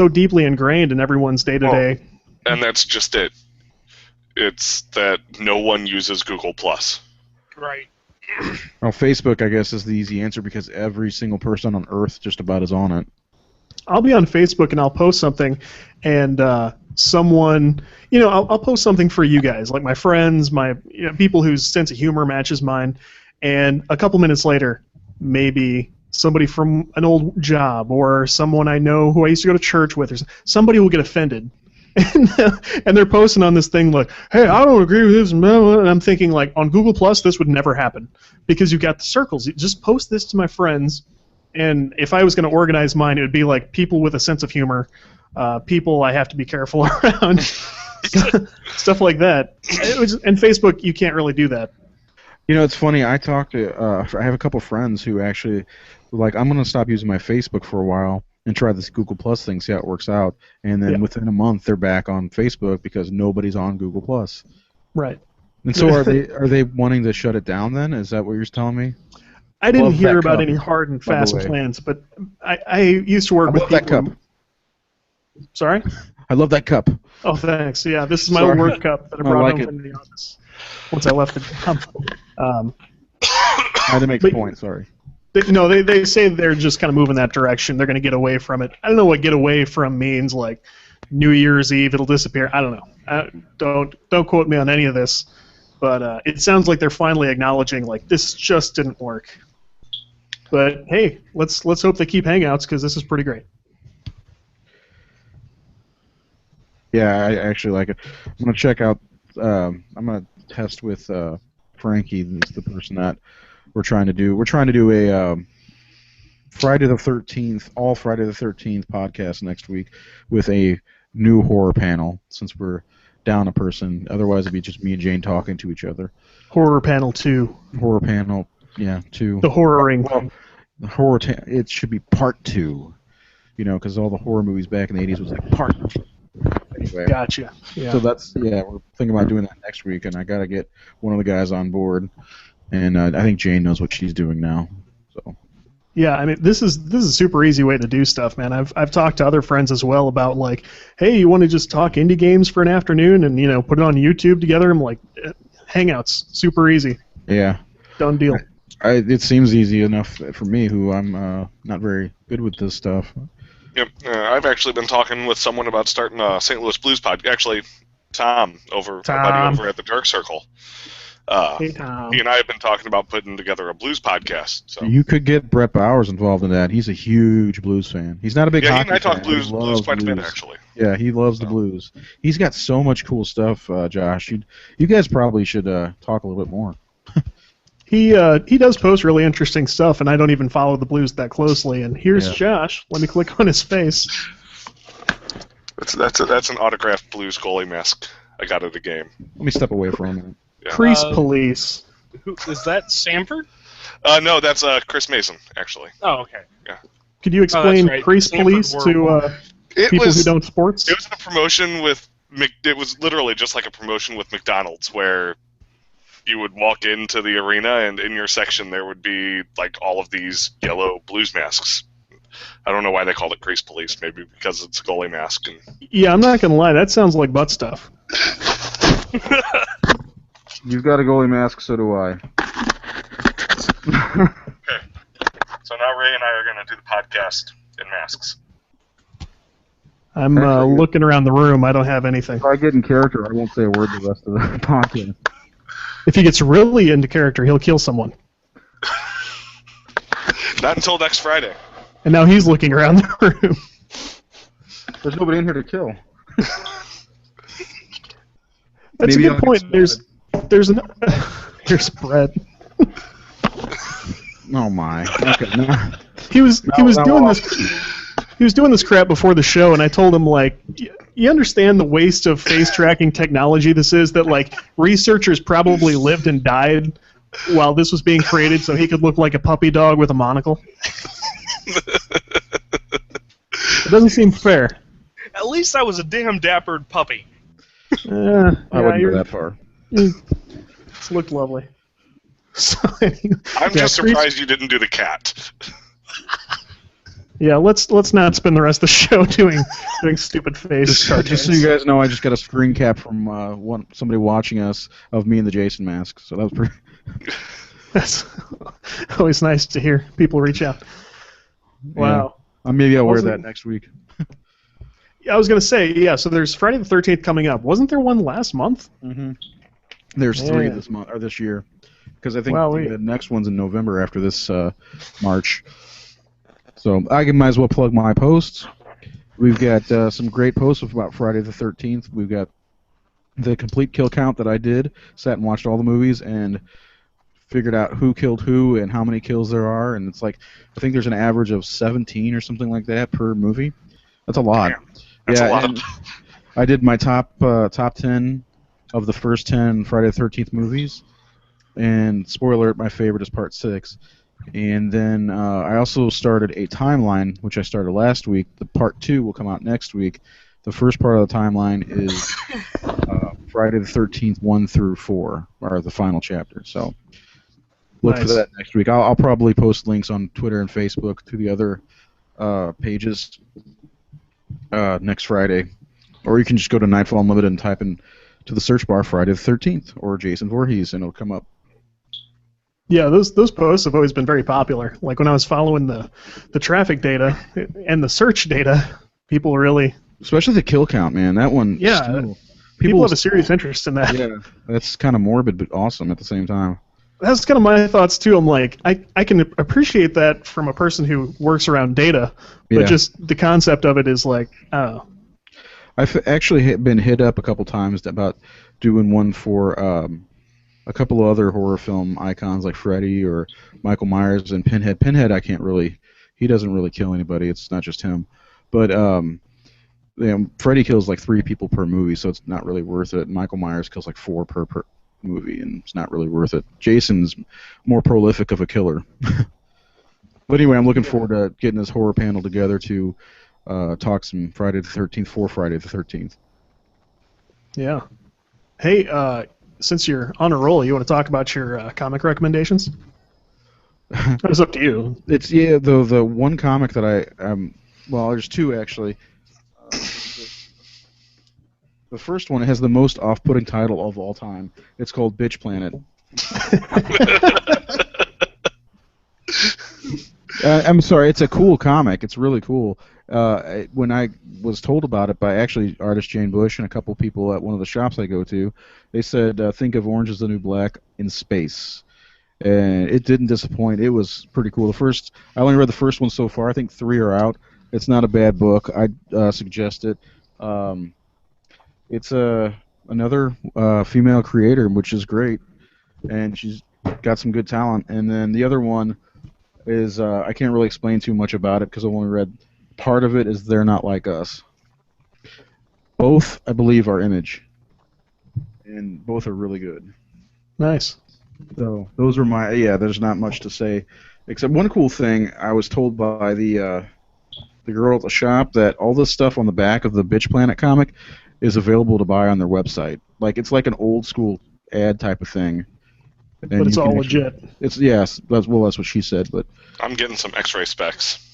deeply ingrained in everyone's day-to-day. And that's just it. It's that no one uses Google Plus. Right. Well, Facebook, I guess, is the easy answer because every single person on Earth just about is on it. I'll be on Facebook and I'll post something, and someone, I'll post something for you guys, like my friends, people whose sense of humor matches mine, and a couple minutes later, maybe somebody from an old job or someone I know who I used to go to church with, or somebody will get offended. And they're posting on this thing like, hey, I don't agree with this, and I'm thinking, like, on Google Plus, this would never happen because you've got the circles. You just post this to my friends, and if I was going to organize mine, it would be like people with a sense of humor, people I have to be careful around, stuff like that. And Facebook, you can't really do that. You know, it's funny. I talked to, I have a couple friends who actually were like, I'm going to stop using my Facebook for a while and try this Google Plus thing, see how it works out. And then within a month, they're back on Facebook because nobody's on Google Plus. Right. And so are they wanting to shut it down then? Is that what you're telling me? I didn't hear about any hard and fast plans, but I used to work with people. I love that cup. Sorry? I love that cup. Oh, thanks. Yeah, this is my old work cup that I brought home from the office once I left the job. I had to make a point, sorry. They say they're just kind of moving that direction. They're going to get away from it. I don't know what get away from means, like New Year's Eve, it'll disappear. I don't know. Don't quote me on any of this, but it sounds like they're finally acknowledging, like, this just didn't work. But hey, let's hope they keep Hangouts because this is pretty great. Yeah, I actually like it. I'm gonna check out. I'm gonna test with Frankie, who's the person that we're trying to do. We're trying to do a Friday the 13th, all Friday the 13th podcast next week with a new horror panel since we're down a person. Otherwise, it'd be just me and Jane talking to each other. Horror panel 2. Horror panel, yeah, 2. The horroring. Well, the it should be part 2. You know, because all the horror movies back in the 80s was like part 2. Anyway. Gotcha. Yeah. So we're thinking about doing that next week, and I gotta get one of the guys on board, and I think Jane knows what she's doing now. So. Yeah, I mean, this is a super easy way to do stuff, man. I've talked to other friends as well about, like, hey, you want to just talk indie games for an afternoon and put it on YouTube together? I'm like, Hangouts, super easy. Yeah. Done deal. It seems easy enough for me, who I'm not very good with this stuff. Yep, I've actually been talking with someone about starting a St. Louis Blues podcast. Actually, Tom, our buddy over at the Dark Circle. Hey, Tom. He and I have been talking about putting together a blues podcast. So. You could get Brett Bowers involved in that. He's a huge blues fan. He's not a big hockey fan. Yeah, he and I talk blues quite a bit, actually. Yeah, he loves the blues. He's got so much cool stuff, Josh. You guys probably should talk a little bit more. He does post really interesting stuff, and I don't even follow the blues that closely. And here's Josh. Let me click on his face. That's an autographed blues goalie mask I got at the game. Let me step away from it. Yeah. Crease Police. Who is that? Sanford? No, that's Chris Mason, actually. Oh, okay. Yeah. Could you explain Crease Sanford Police to people who don't sports? It was a promotion with. It was literally just like a promotion with McDonald's, where you would walk into the arena, and in your section there would be like all of these yellow blues masks. I don't know why they called it Crease Police. Maybe because it's a goalie mask. Yeah, I'm not gonna lie. That sounds like butt stuff. You've got a goalie mask, so do I. Okay. So now Ray and I are going to do the podcast in masks. I'm looking around the room. I don't have anything. If I get in character, I won't say a word the rest of the podcast. If he gets really into character, he'll kill someone. Not until next Friday. And now he's looking around the room. There's nobody in here to kill. That's maybe a good point. There's bread. Oh my. Okay. He was doing this crap before the show, and I told him, like, you understand the waste of face tracking technology this is? That like researchers probably lived and died while this was being created, so he could look like a puppy dog with a monocle. It doesn't seem fair. At least I was a damn dappered puppy. I wouldn't go that far. It's looked lovely. So, anyway, I'm just surprised you didn't do the cat. Yeah, let's not spend the rest of the show doing stupid face cartoons. Just so you guys know, I just got a screen cap from somebody watching us of me in the Jason mask. So that was pretty. That's always nice to hear people reach out. Wow. Yeah. Maybe I'll wear that next week. Yeah, I was gonna say, yeah. So there's Friday the 13th coming up. Wasn't there one last month? Mm-hmm. There's 3 this month or this year, because I think the next one's in November after this March. So I might as well plug my posts. We've got some great posts about Friday the 13th. We've got the complete kill count that I did. Sat and watched all the movies and figured out who killed who and how many kills there are. And it's like, I think there's an average of 17 or something like that per movie. That's a lot. Damn. That's a lot. I did my top 10 of the first 10 Friday the 13th movies. And spoiler alert, my favorite is part 6. And then I also started a timeline, which I started last week. The part 2 will come out next week. The first part of the timeline is Friday the 13th, 1 through 4, are the final chapter. So look for that next week. I'll probably post links on Twitter and Facebook to the other pages next Friday. Or you can just go to Nightfall Unlimited and type in to the search bar Friday the 13th or Jason Voorhees, and it'll come up. Yeah, those posts have always been very popular. Like when I was following the traffic data and the search data, people really... Especially the kill count, man. That one... Yeah, people have a serious interest in that. Yeah, that's kind of morbid but awesome at the same time. That's kind of my thoughts, too. I'm like, I can appreciate that from a person who works around data, but just the concept of it is like, oh. I've actually been hit up a couple times about doing one for... a couple of other horror film icons like Freddy or Michael Myers and Pinhead. Pinhead, he doesn't really kill anybody. It's not just him. But Freddy kills like 3 people per movie, so it's not really worth it. Michael Myers kills like 4 per movie, and it's not really worth it. Jason's more prolific of a killer. But anyway, I'm looking forward to getting this horror panel together to talk some Friday the 13th for Friday the 13th. Yeah. Hey, since you're on a roll, you want to talk about your comic recommendations? It's up to you. It's the one comic that well, there's 2 actually. The first one has the most off-putting title of all time. It's called Bitch Planet. I'm sorry, it's a cool comic. It's really cool. When I was told about it by actually artist Jane Bush and a couple people at one of the shops I go to, they said, think of Orange is the New Black in space. And it didn't disappoint. It was pretty cool. I only read the first one so far. I think 3 are out. It's not a bad book. I'd suggest it. It's another female creator, which is great. And she's got some good talent. And then the other one is, I can't really explain too much about it because I've only read part of it, is They're Not Like Us. Both, I believe, are Image. And both are really good. Nice. So those are there's not much to say. Except one cool thing, I was told by the girl at the shop that all this stuff on the back of the Bitch Planet comic is available to buy on their website. Like, it's like an old school ad type of thing. And but it's all legit. That's what she said. But I'm getting some X-ray specs.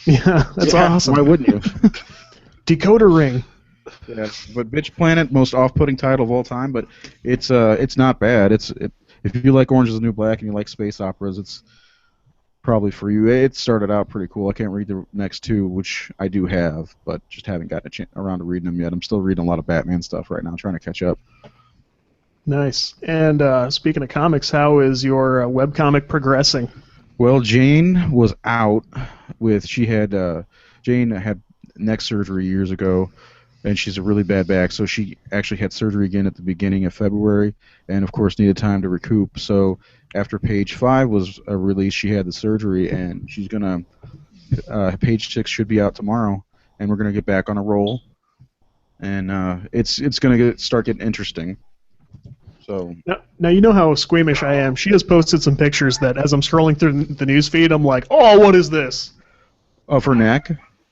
Yeah, that's awesome. Why wouldn't you? Decoder ring. Yeah, but Bitch Planet, most off-putting title of all time, but it's not bad. If you like Orange is the New Black and you like space operas, it's probably for you. It started out pretty cool. I can't read the next 2, which I do have, but just haven't gotten around to reading them yet. I'm still reading a lot of Batman stuff right now, trying to catch up. Nice. And speaking of comics, how is your webcomic progressing? Well, Jane was out with, Jane had neck surgery years ago, and she's a really bad back, so she actually had surgery again at the beginning of February, and of course needed time to recoup. So after page 5 was released, she had the surgery, and she's gonna page 6 should be out tomorrow, and we're gonna get back on a roll. and it's gonna start getting interesting. So Now you know how squeamish I am. She has posted some pictures that as I'm scrolling through the news feed, I'm like, oh, what is this? oh, for neck.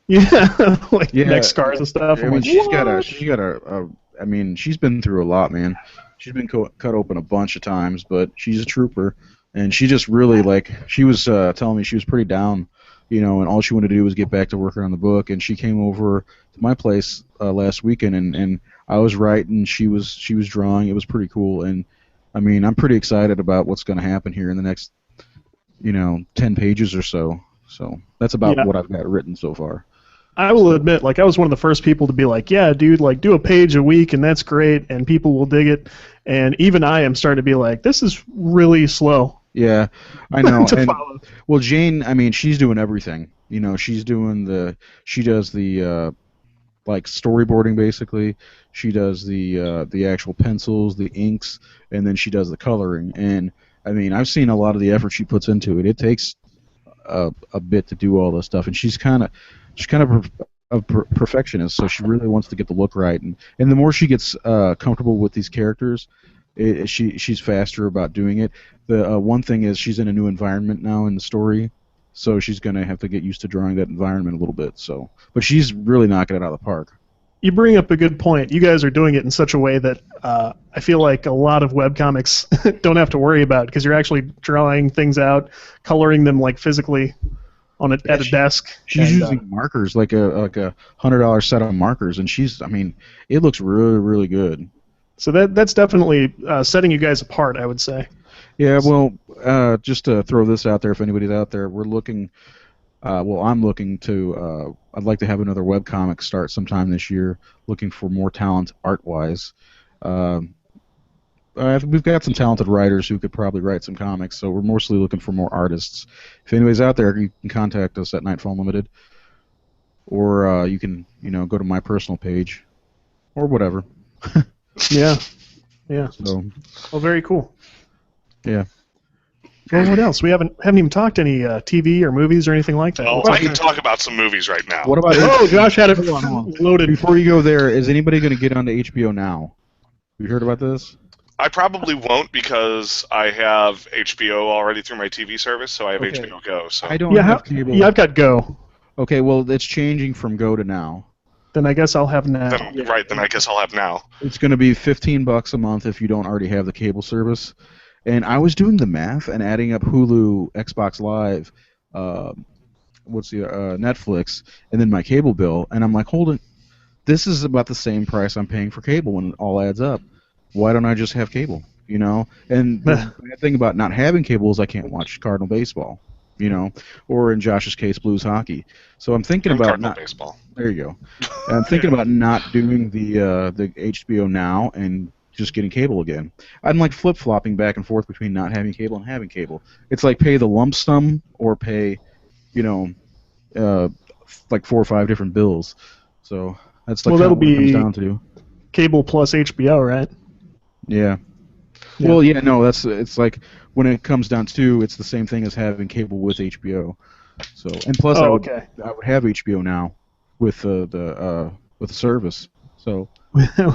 Yeah, like Yeah, neck scars and stuff. I I'm mean, like, she's what? got a. I mean, she's been through a lot, man. She's been cut open a bunch of times, but she's a trooper, and she just really like. She was telling me she was pretty down, and all she wanted to do was get back to working on the book. And she came over to my place last weekend, and I was writing, she was drawing. It was pretty cool, and I mean, I'm pretty excited about what's going to happen here in the next, 10 pages or so. So that's about Yeah. what I've got written so far. I will admit, like, I was one of the first people to be like, yeah, dude, like, do a page a week, and that's great, and people will dig it. And even I am starting to be like, this is really slow Yeah, I know. to And follow. well, Jane, I mean, she's doing everything. She does the like storyboarding basically. She does the actual pencils, the inks, and then she does the coloring. And I mean, I've seen a lot of the effort she puts into it. It takes a bit to do all this stuff, and she's kind of a perfectionist, so she really wants to get the look right. And the more she gets comfortable with these characters, she's faster about doing it. The one thing is she's in a new environment now in the story, so she's gonna have to get used to drawing that environment a little bit. So, but she's really knocking it out of the park. You bring up a good point. You guys are doing it in such a way that I feel like a lot of webcomics don't have to worry about because you're actually drawing things out, coloring them like physically at a desk. She's and, using markers like a $100 set of markers, and I mean, it looks really really good. so that's definitely setting you guys apart, I would say. Yeah, well, just to throw this out there, if anybody's out there, we're looking. Well, I'm looking to. I'd like to have another webcomic start sometime this year. Looking for more talent art-wise. We've got some talented writers who could probably write some comics, so we're mostly looking for more artists. If anybody's out there, you can contact us at Nightfall Unlimited, or you can, go to my personal page, or whatever. Yeah. Yeah. So, Well, very cool. yeah. Well, what else? We haven't even talked any TV or movies or anything like that. Well, What's I up? can talk about some movies right now. What about? Oh, Josh had it Hold on. loaded. Before you go there, is anybody going to get onto HBO Now? You heard about this? I probably won't because I have HBO already through my TV service, so I have Okay. HBO Go. So I don't Yeah, have cable. yeah, I've got Go. Okay, well, it's changing from Go to Now. Then I guess I'll have now. then I guess I'll have Now. It's going to be $15 a month if you don't already have the cable service. And I was doing the math and adding up Hulu, Xbox Live, Netflix, and then my cable bill, and I'm like, hold it, this is about the same price I'm paying for cable when it all adds up. Why don't I just have cable? And the bad thing about not having cable is I can't watch Cardinal baseball, or in Josh's case, Blues hockey. So I'm thinking And about Cardinal not. baseball. There you go. I'm thinking about not doing the HBO Now and just getting cable again. I'm like flip-flopping back and forth between not having cable and having cable. It's like pay the lump sum or pay, like 4 or 5 different bills. So that's like Well, kinda that'll what it comes be- down to. Cable plus HBO, right? Yeah. Yeah. Well, yeah, no, it's like when it comes down to, it's the same thing as having cable with HBO. So, and plus I would have HBO Now with the service. So,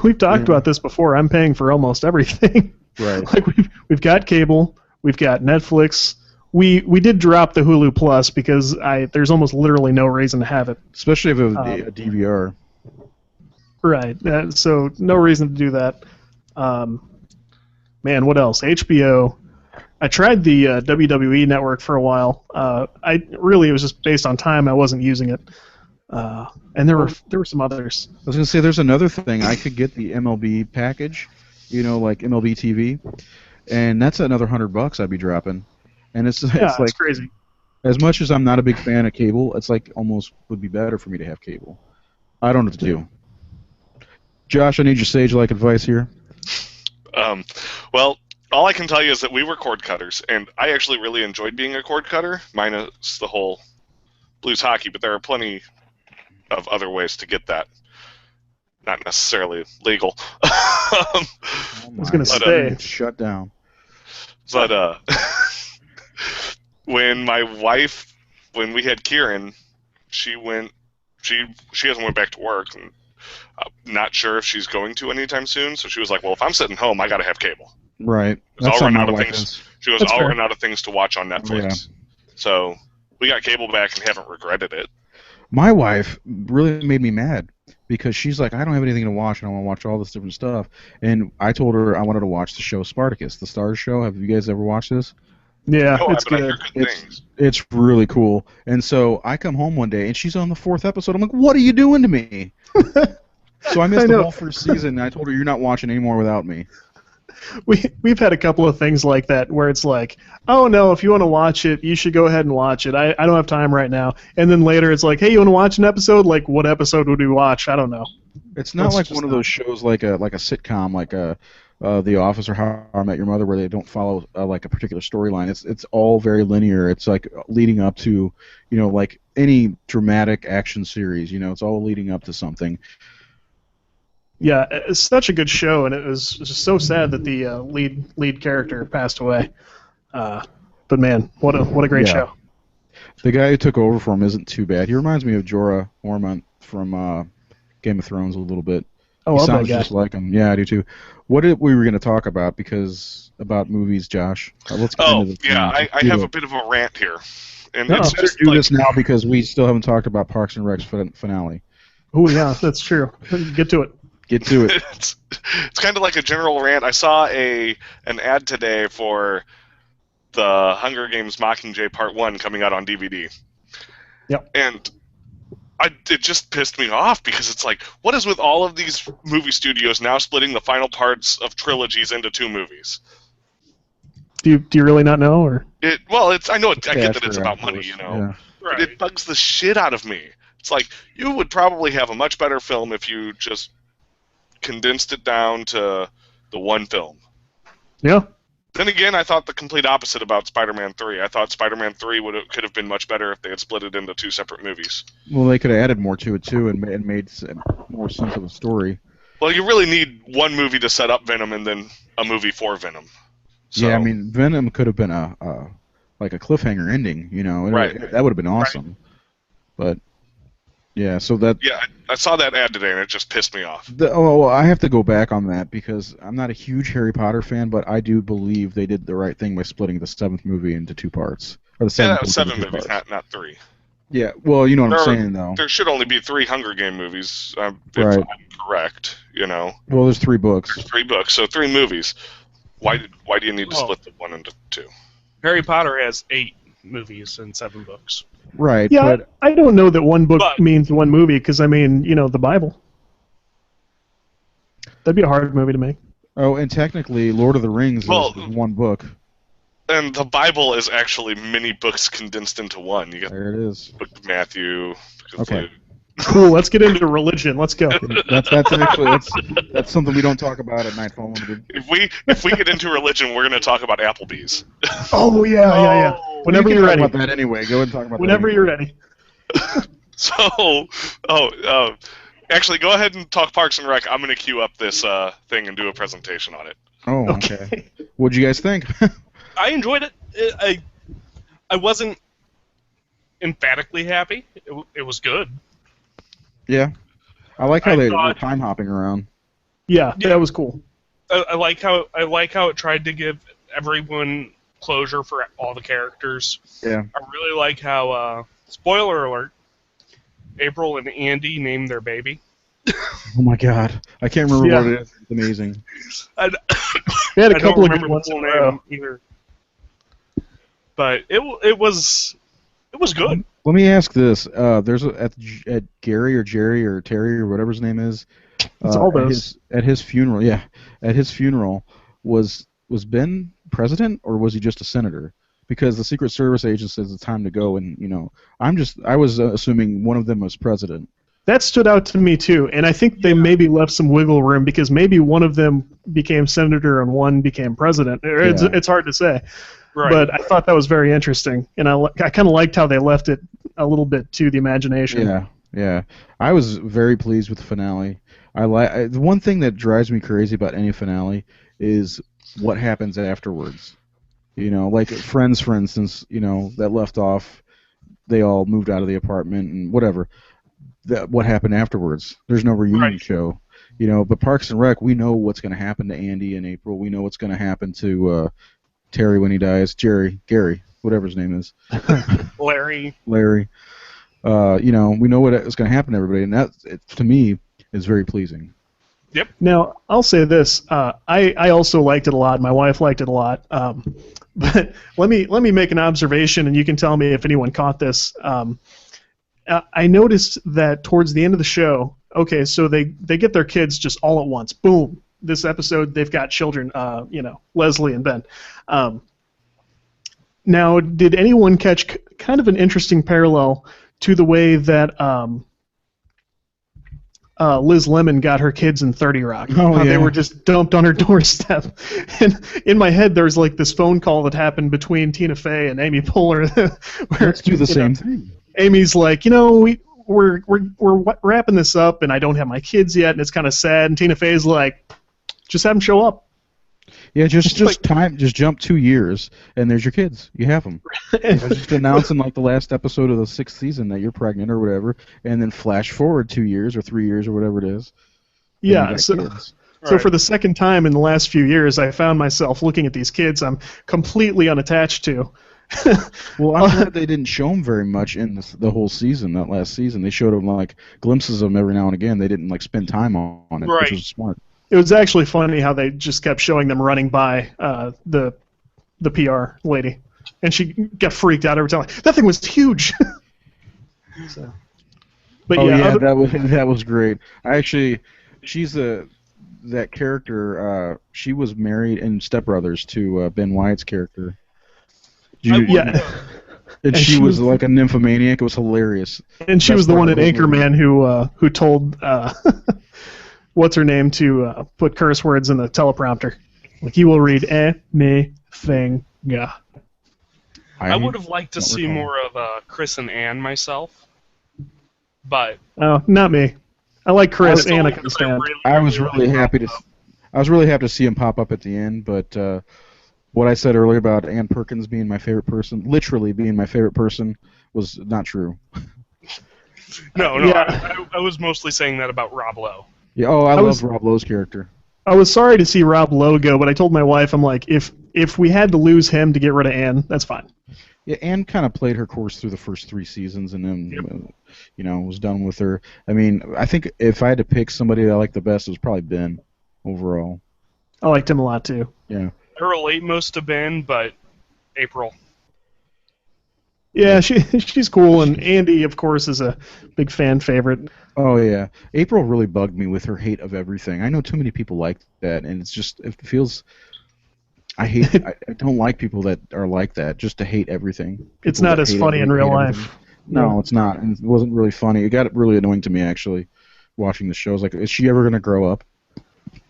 We've talked Yeah. about this before. I'm paying for almost everything. right. Like we've got cable, we've got Netflix. We did drop the Hulu Plus because there's almost literally no reason to have it. Especially if it was a DVR. Right. So no reason to do that. Man, what else? HBO. I tried the WWE Network for a while. It was just based on time. I wasn't using it. And there were some others. I was gonna say there's another thing. I could get the MLB package, like MLB TV, and that's another $100 I'd be dropping. And it's It's like crazy. as much as I'm not a big fan of cable, it's like almost would be better for me to have cable. I don't know what to do. Josh, I need your sage-like advice here. Well, all I can tell you is that we were cord cutters, and I actually really enjoyed being a cord cutter, minus the whole blues hockey, but there are plenty of other ways to get that. Not necessarily legal. I was gonna say. Shut down. But when we had Kieran, she hasn't went back to work, and not sure if she's going to anytime soon. So she was like, "Well, if I'm sitting home, I got to have cable." Right. Because That's I'll how run my out of wife things. is. She goes, That's "I'll fair. run out of things to watch on Netflix." Yeah. So we got cable back and haven't regretted it. My wife really made me mad because she's like, I don't have anything to watch and I want to watch all this different stuff. And I told her I wanted to watch the show Spartacus, the Stars show. Have you guys ever watched this? Yeah, No, it's but I hear good. good things. It's really cool. And so I come home one day and she's on the 4th episode. I'm like, what are you doing to me? So I missed I the know. whole first season and I told her you're not watching anymore without me. We've had a couple of things like that where it's like, oh no, if you want to watch it, you should go ahead and watch it. I don't have time right now. And then later it's like, hey, you want to watch an episode? Like, what episode would we watch? I don't know. It's not Let's like just one of not. those shows like a sitcom like The Office or How I Met Your Mother where they don't follow like a particular storyline. It's all very linear. It's like leading up to, like any dramatic action series. It's all leading up to something. Yeah, it's such a good show, and it was just so sad that the lead character passed away. But man, what a great Yeah. show. The guy who took over for him isn't too bad. He reminds me of Jorah Mormont from Game of Thrones a little bit. Oh, He love that sounds guy. just like him. Yeah, I do too. What did we were going to talk about about movies, Josh? Let's get Oh, into this. yeah, I have a bit of a rant here. And it's Better just do like, this now because we still haven't talked about Parks and Rec's finale. Oh yeah, that's true. Get to it. Get to it. it's kind of like a general rant. I saw an ad today for the Hunger Games Mockingjay Part 1 coming out on DVD. Yep. And it just pissed me off because it's like, what is with all of these movie studios now splitting the final parts of trilogies into 2 movies? Do you really not know, or? I get that it's about money, Yeah. but Right. it bugs the shit out of me. It's like, you would probably have a much better film if you just condensed it down to the one film. Yeah. Then again, I thought the complete opposite about Spider-Man 3. I thought Spider-Man 3 could have been much better if they had split it into 2 separate movies. Well, they could have added more to it too and made more sense of the story. Well, you really need one movie to set up Venom and then a movie for Venom. So, Yeah, I mean, Venom could have been like a cliffhanger ending, Right. That would have been awesome. But yeah, so that. Yeah, I saw that ad today and it just pissed me off. Well, I have to go back on that because I'm not a huge Harry Potter fan, but I do believe they did the right thing by splitting the 7th movie into 2 parts. Or the Yeah, 7th that was book 7 into 2 movies, parts. not 3. Yeah, well, you know what I'm There- saying, though. There should only be 3 Hunger Game movies, if Right. I'm correct. Well, there's 3 books. There's 3 books, so 3 movies. Why do you need to Oh. split the 1 into 2? Harry Potter has 8 movies and 7 books. Right, Yeah, but I don't know that one book But- means one movie because I mean, the Bible. That'd be a hard movie to make. and technically, Lord of the Rings Well- is 1 book. And the Bible is actually many books condensed into 1. You got There it is. the Book of Matthew. Book of Okay. Luke. Cool. Let's get into religion. Let's go. That's actually that's something we don't talk about at Nightfall Limited. If we get into religion, we're going to talk about Applebee's. Oh yeah. Whenever We can you're talk ready. about that anyway. Go ahead and talk about Whenever that. you're ready. So, actually, go ahead and talk Parks and Rec. I'm going to queue up this thing and do a presentation on it. Oh, okay. What'd you guys think? I enjoyed it. I wasn't emphatically happy. It was good. Yeah. I like how I they were thought- time hopping around. Yeah, that was cool. I like how it tried to give everyone closure for all the characters. Yeah. I really like how spoiler alert, April and Andy named their baby. Oh my god. I can't remember Yeah. what it is. It's amazing. They had a I couple don't of good remember ones the in full a row. name either. But it was good. Let me ask this. There's at Gary or Jerry or Terry or whatever his name is. It's all those. At his funeral, yeah. At his funeral, was Ben president or was he just a senator? Because the Secret Service agent says it's time to go, and I was assuming one of them was president. That stood out to me too, and I think they maybe left some wiggle room because maybe one of them became senator and one became president. Yeah. It's hard to say, Right. but I thought that was very interesting, and I kind of liked how they left it a little bit to the imagination. Yeah. I was very pleased with the finale. The one thing that drives me crazy about any finale is what happens afterwards. Like Friends, for instance, that left off. They all moved out of the apartment and whatever. what happened afterwards. There's no reunion Right. show, But Parks and Rec, we know what's going to happen to Andy in April. We know what's going to happen to Terry when he dies. Gary, whatever his name is, Larry. Larry. We know what is going to happen to everybody, and that, to me, is very pleasing. Yep. Now, I'll say this. I also liked it a lot. My wife liked it a lot. But let me make an observation, and you can tell me if anyone caught this. I noticed that towards the end of the show, okay, so they get their kids just all at once. Boom. This episode, they've got children, Leslie and Ben. Now, did anyone catch kind of an interesting parallel to the way that Liz Lemon got her kids in 30 Rock? Oh, How yeah. they were just dumped on her doorstep. And in my head, there's like this phone call that happened between Tina Fey and Amy Poehler. Where, Let's do the same thing. Amy's like, we're wrapping this up, and I don't have my kids yet, and it's kind of sad. And Tina Fey's like, just have them show up. Yeah, just jump 2 years, and there's your kids. You have them. Just announce in like the last episode of the 6th season that you're pregnant or whatever, and then flash forward 2 years or 3 years or whatever it is. and you Yeah, got so kids. so for the second time in the last few years, I found myself looking at these kids I'm completely unattached to. Well, I'm glad they didn't show them very much in the whole season. That last season, they showed them like glimpses of them every now and again. They didn't like spend time on it, Right. which was smart. It was actually funny how they just kept showing them running by the PR lady, and she got freaked out every time. Like, that thing was huge. So, but Oh yeah, other- that was great. She's that character. She was married in Step Brothers to Ben Wyatt's character. yeah, And she was like a nymphomaniac. It was hilarious. and she Best was the part one of in the whole movie. Anchorman who told what's her name to put curse words in the teleprompter. Like, you will read anything. Yeah. I would have liked to don't see recall. more of Chris and Ann myself, but Oh, not me. I like Chris, It's and I only can because stand. I was really like happy to. I was really happy to see him pop up at the end, but what I said earlier about Ann Perkins being my favorite person, literally being my favorite person, was not true. No, Yeah. I was mostly saying that about Rob Lowe. Yeah. Oh, I was- love Rob Lowe's character. I was sorry to see Rob Lowe go, but I told my wife, I'm like, if we had to lose him to get rid of Ann, that's fine. Yeah, Anne kind of played her course through the first 3 seasons, and then, was done with her. I mean, I think if I had to pick somebody that I liked the best, it was probably Ben, overall. I liked him a lot too. Yeah. I relate most to Ben, but April. Yeah, she's cool, and Andy, of course, is a big fan favorite. Oh yeah, April really bugged me with her hate of everything. I know too many people like that, and it feels. I don't like people that are like that, just to hate everything. It's People not that as hate funny in everything, real hate life. everything. No, it's not, and it wasn't really funny. It got really annoying to me actually, watching the show. I was like, is she ever gonna grow up?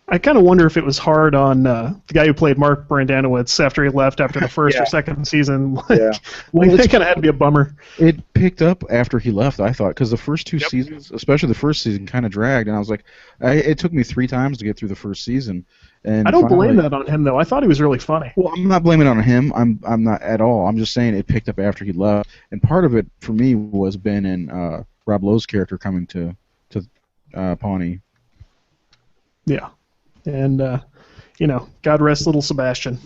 I kind of wonder if it was hard on the guy who played Mark Brandanowitz after he left after the first or second season. Like, Yeah. like Well, that kind of had to be a bummer. It picked up after he left, I thought, because the first 2 Yep. seasons, especially the first season, kind of dragged, and I was like, it took me 3 times to get through the first season. And I don't finally- blame that on him though. I thought he was really funny. Well, I'm not blaming it on him. I'm not at all. I'm just saying it picked up after he left, and part of it for me was Ben and Rob Lowe's character coming to Pawnee. Yeah, and God rest little Sebastian.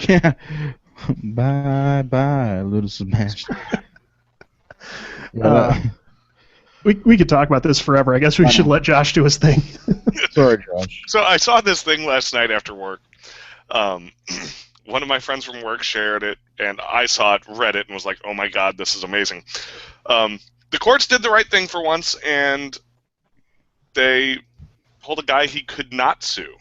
Yeah. Bye bye, little Sebastian. We could talk about this forever. I guess we should let Josh do his thing. Sorry, Josh. So I saw this thing last night after work. One of my friends from work shared it, and I saw it, read it, and was like, "Oh my God, this is amazing." The courts did the right thing for once, and they told a guy he could not sue,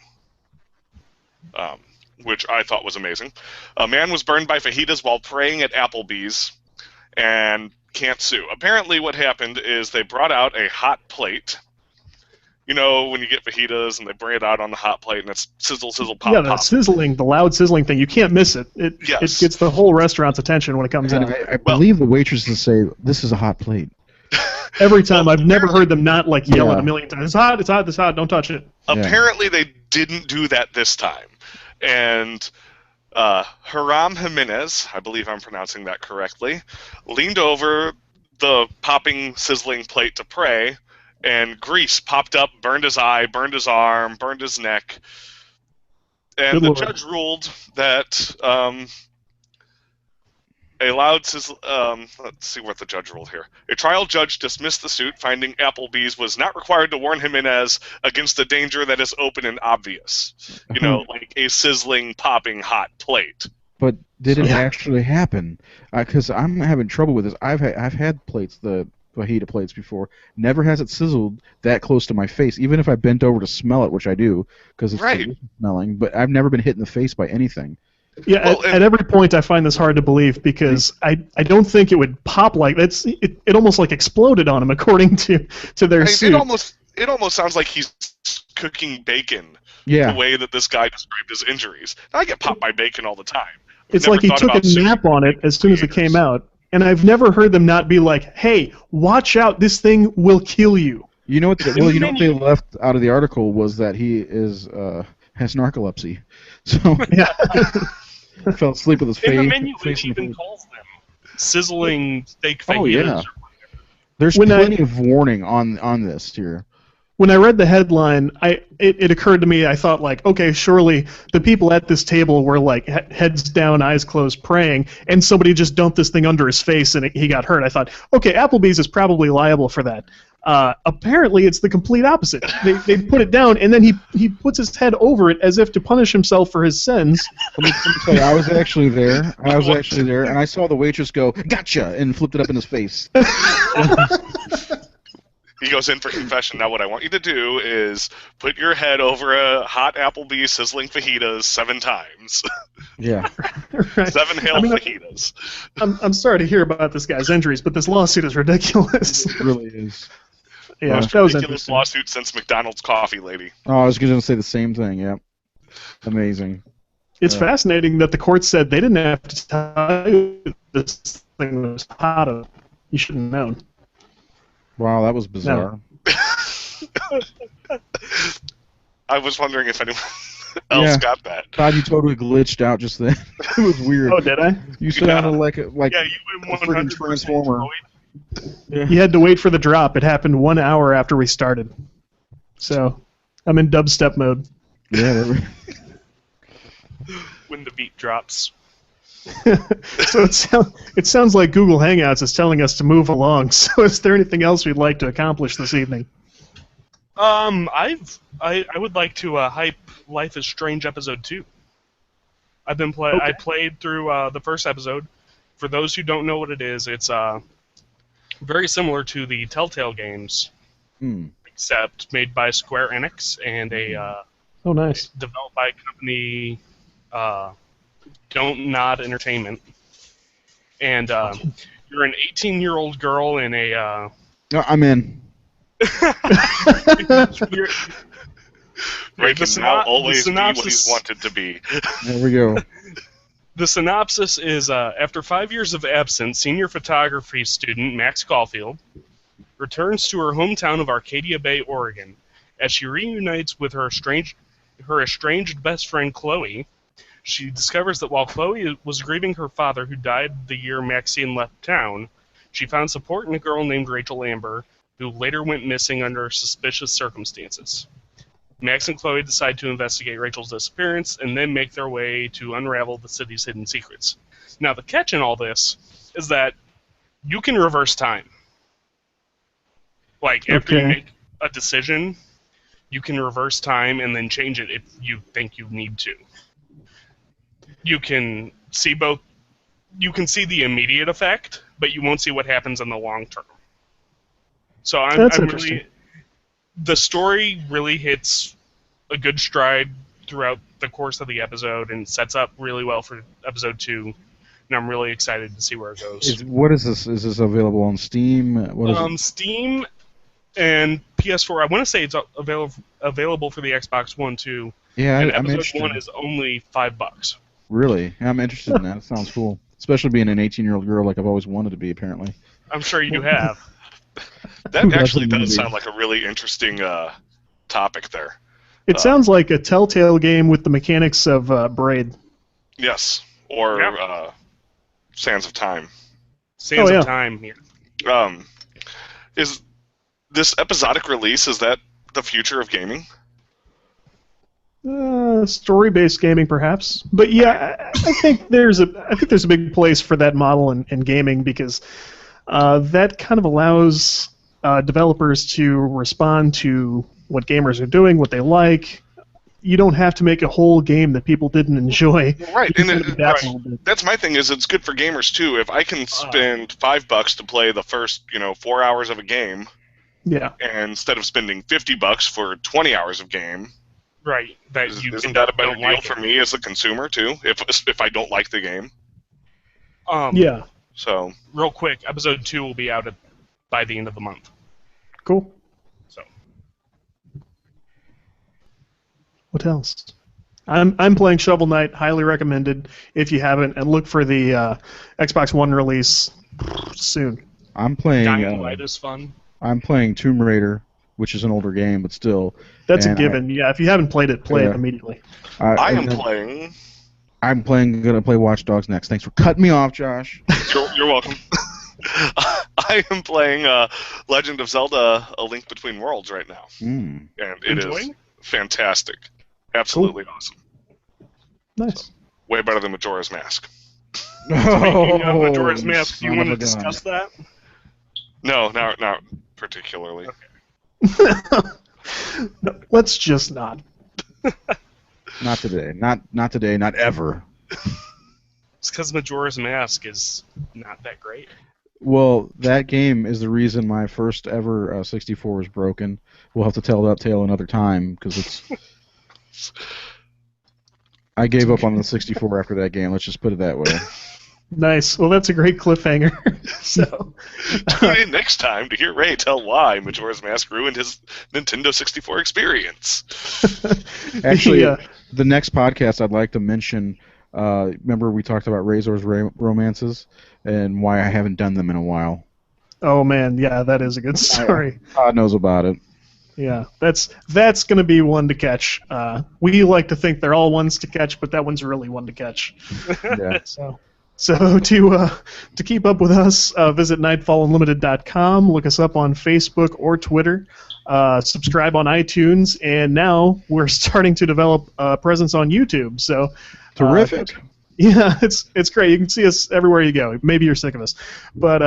which I thought was amazing. A man was burned by fajitas while praying at Applebee's, and can't sue. Apparently, what happened is they brought out a hot plate. You know, when you get fajitas and they bring it out on the hot plate and it's sizzle, sizzle, pop, Yeah, the pop. sizzling, the loud sizzling thing. You can't miss it. It Yes. gets the whole restaurant's attention when it comes in. I believe the waitresses say, "This is a hot plate." Every time. I've never heard them not like yell it Yeah. a million times. It's hot, it's hot, it's hot, don't touch it. Yeah. Apparently, they didn't do that this time. And Hiram Jimenez, I believe I'm pronouncing that correctly, leaned over the popping, sizzling plate to pray, and grease popped up, burned his eye, burned his arm, burned his neck. And Good the Lord. judge ruled that a loud sizzle. Let's see what the judge ruled here. A trial judge dismissed the suit, finding Applebee's was not required to warn him in as against a danger that is open and obvious. You know, like a sizzling, popping hot plate. But did it actually happen? Because I'm having trouble with this. I've had plates, the fajita plates before. Never has it sizzled that close to my face, even if I bent over to smell it, which I do, because it's delicious smelling. But I've never been hit in the face by anything. Yeah, well, at every point I find this hard to believe because I don't think it would pop like that. It almost like exploded on him according to their suit. It almost sounds like he's cooking bacon. Yeah. The way that this guy described his injuries. I get popped by bacon all the time. It's like he took a nap on it as soon as it came out. And I've never heard them not be like, "Hey, watch out! This thing will kill you." You know what? What they left out of the article was that he has narcolepsy. So yeah. Fell asleep with his face. In the menu, it even calls them sizzling steak fajitas. Oh yeah. There's plenty of warning on this here. When I read the headline, it occurred to me. I thought like, okay, surely the people at this table were like heads down, eyes closed, praying, and somebody just dumped this thing under his face and he got hurt. I thought, okay, Applebee's is probably liable for that. Apparently, it's the complete opposite. They put it down, and then he puts his head over it as if to punish himself for his sins. Let me tell you, I was actually there, and I saw the waitress go, "Gotcha!" and flipped it up in his face. He goes in for confession. Now what I want you to do is put your head over a hot Applebee's sizzling fajitas 7 times. Yeah. Right. 7 Hail fajitas. I'm sorry to hear about this guy's injuries, but this lawsuit is ridiculous. It really is. Yeah, Most that was ridiculous interesting. lawsuit since McDonald's coffee lady. Oh, I was going to say the same thing, yeah. Amazing. It's fascinating that the court said they didn't have to tell you this thing was hot. You should have known. Wow, that was bizarre. No. I was wondering if anyone else got that. God, you totally glitched out just then. It was weird. Oh, did I? You sounded like yeah, you went freaking 100% transformer. Yeah. You had to wait for the drop. It happened 1 hour after we started. So, I'm in dubstep mode. Yeah. When the beat drops. So it sounds like Google Hangouts is telling us to move along. So is there anything else we'd like to accomplish this evening? I would like to hype Life is Strange episode 2. I played through the first episode. For those who don't know what it is, it's very similar to the Telltale games, except made by Square Enix and Oh, nice. developed by a company. Don't Nod Entertainment, and you're an 18-year-old girl in a. No, I'm in. Ray can now always be what he's wanted to be. There we go. The synopsis is: after 5 years of absence, senior photography student Max Caulfield returns to her hometown of Arcadia Bay, Oregon, as she reunites with her estranged best friend Chloe. She discovers that while Chloe was grieving her father, who died the year Maxine left town, she found support in a girl named Rachel Amber, who later went missing under suspicious circumstances. Max and Chloe decide to investigate Rachel's disappearance and then make their way to unravel the city's hidden secrets. Now, the catch in all this is that you can reverse time. Like, after you make a decision, you can reverse time and then change it if you think you need to. You can see the immediate effect, but you won't see what happens in the long term. So the story really hits a good stride throughout the course of the episode and sets up really well for episode 2. And I'm really excited to see where it goes. What is this? Is this available on Steam? What is it? Steam and PS4. I want to say it's available for the Xbox One too. Yeah, and I'm episode interested. 1 is only $5. Really? I'm interested in that. It sounds cool. Especially being an 18-year-old girl like I've always wanted to be, apparently. I'm sure you do have. That actually does sound like a really interesting topic there. It sounds like a Telltale game with the mechanics of Braid. Yes, or Sands of Time. Sands of Time here. Is this episodic release, is that the future of gaming? Story-based gaming, perhaps, but yeah, I think there's a big place for that model in gaming because that kind of allows developers to respond to what gamers are doing, what they like. You don't have to make a whole game that people didn't enjoy. Right, You and can adapt a little bit. that's my thing. Is it's good for gamers too. If I can spend $5 to play the first 4 hours of a game, Yeah. and instead of spending $50 for 20 hours of game, Right. That isn't that a better deal for me as a consumer too? If I don't like the game, Yeah. so Real quick, episode 2 will be out by the end of the month. Cool. So. What else? I'm playing Shovel Knight. Highly recommended if you haven't, and look for the Xbox One release soon. I'm playing. Dying Light is fun. I'm playing Tomb Raider, which is an older game, but still. That's a and given. Yeah, if you haven't played it, play it immediately. I am playing. I'm gonna play Watch Dogs next. Thanks for cutting me off, Josh. You're welcome. I am playing Legend of Zelda: A Link Between Worlds right now, and it is fantastic. Absolutely awesome. Nice. Way better than Majora's Mask. Speaking of Majora's Mask, do you want to discuss that? No, not particularly. No, let's just not. Not today. Not today. Not ever. It's because Majora's Mask is not that great. Well, that game is the reason my first ever 64 was broken. We'll have to tell that tale another time because it's. I gave up on the 64 after that game. Let's just put it that way. Nice. Well, that's a great cliffhanger. So Tune in next time to hear Ray tell why Majora's Mask ruined his Nintendo 64 experience. Actually, the next podcast I'd like to mention. Remember we talked about Razor's romances and why I haven't done them in a while. Oh man, yeah, that is a good story. God knows about it. Yeah, that's going to be one to catch. We like to think they're all ones to catch, but that one's really one to catch. Yeah. So to keep up with us, visit nightfallunlimited.com. Look us up on Facebook or Twitter. Subscribe on iTunes, and now we're starting to develop a presence on YouTube. So terrific. Yeah, it's great. You can see us everywhere you go. Maybe you're sick of us, but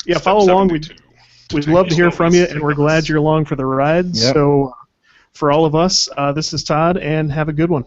yeah, follow along. We'd love to hear from you, and we're glad you're along for the ride. Yep. So for all of us, this is Todd, and have a good one.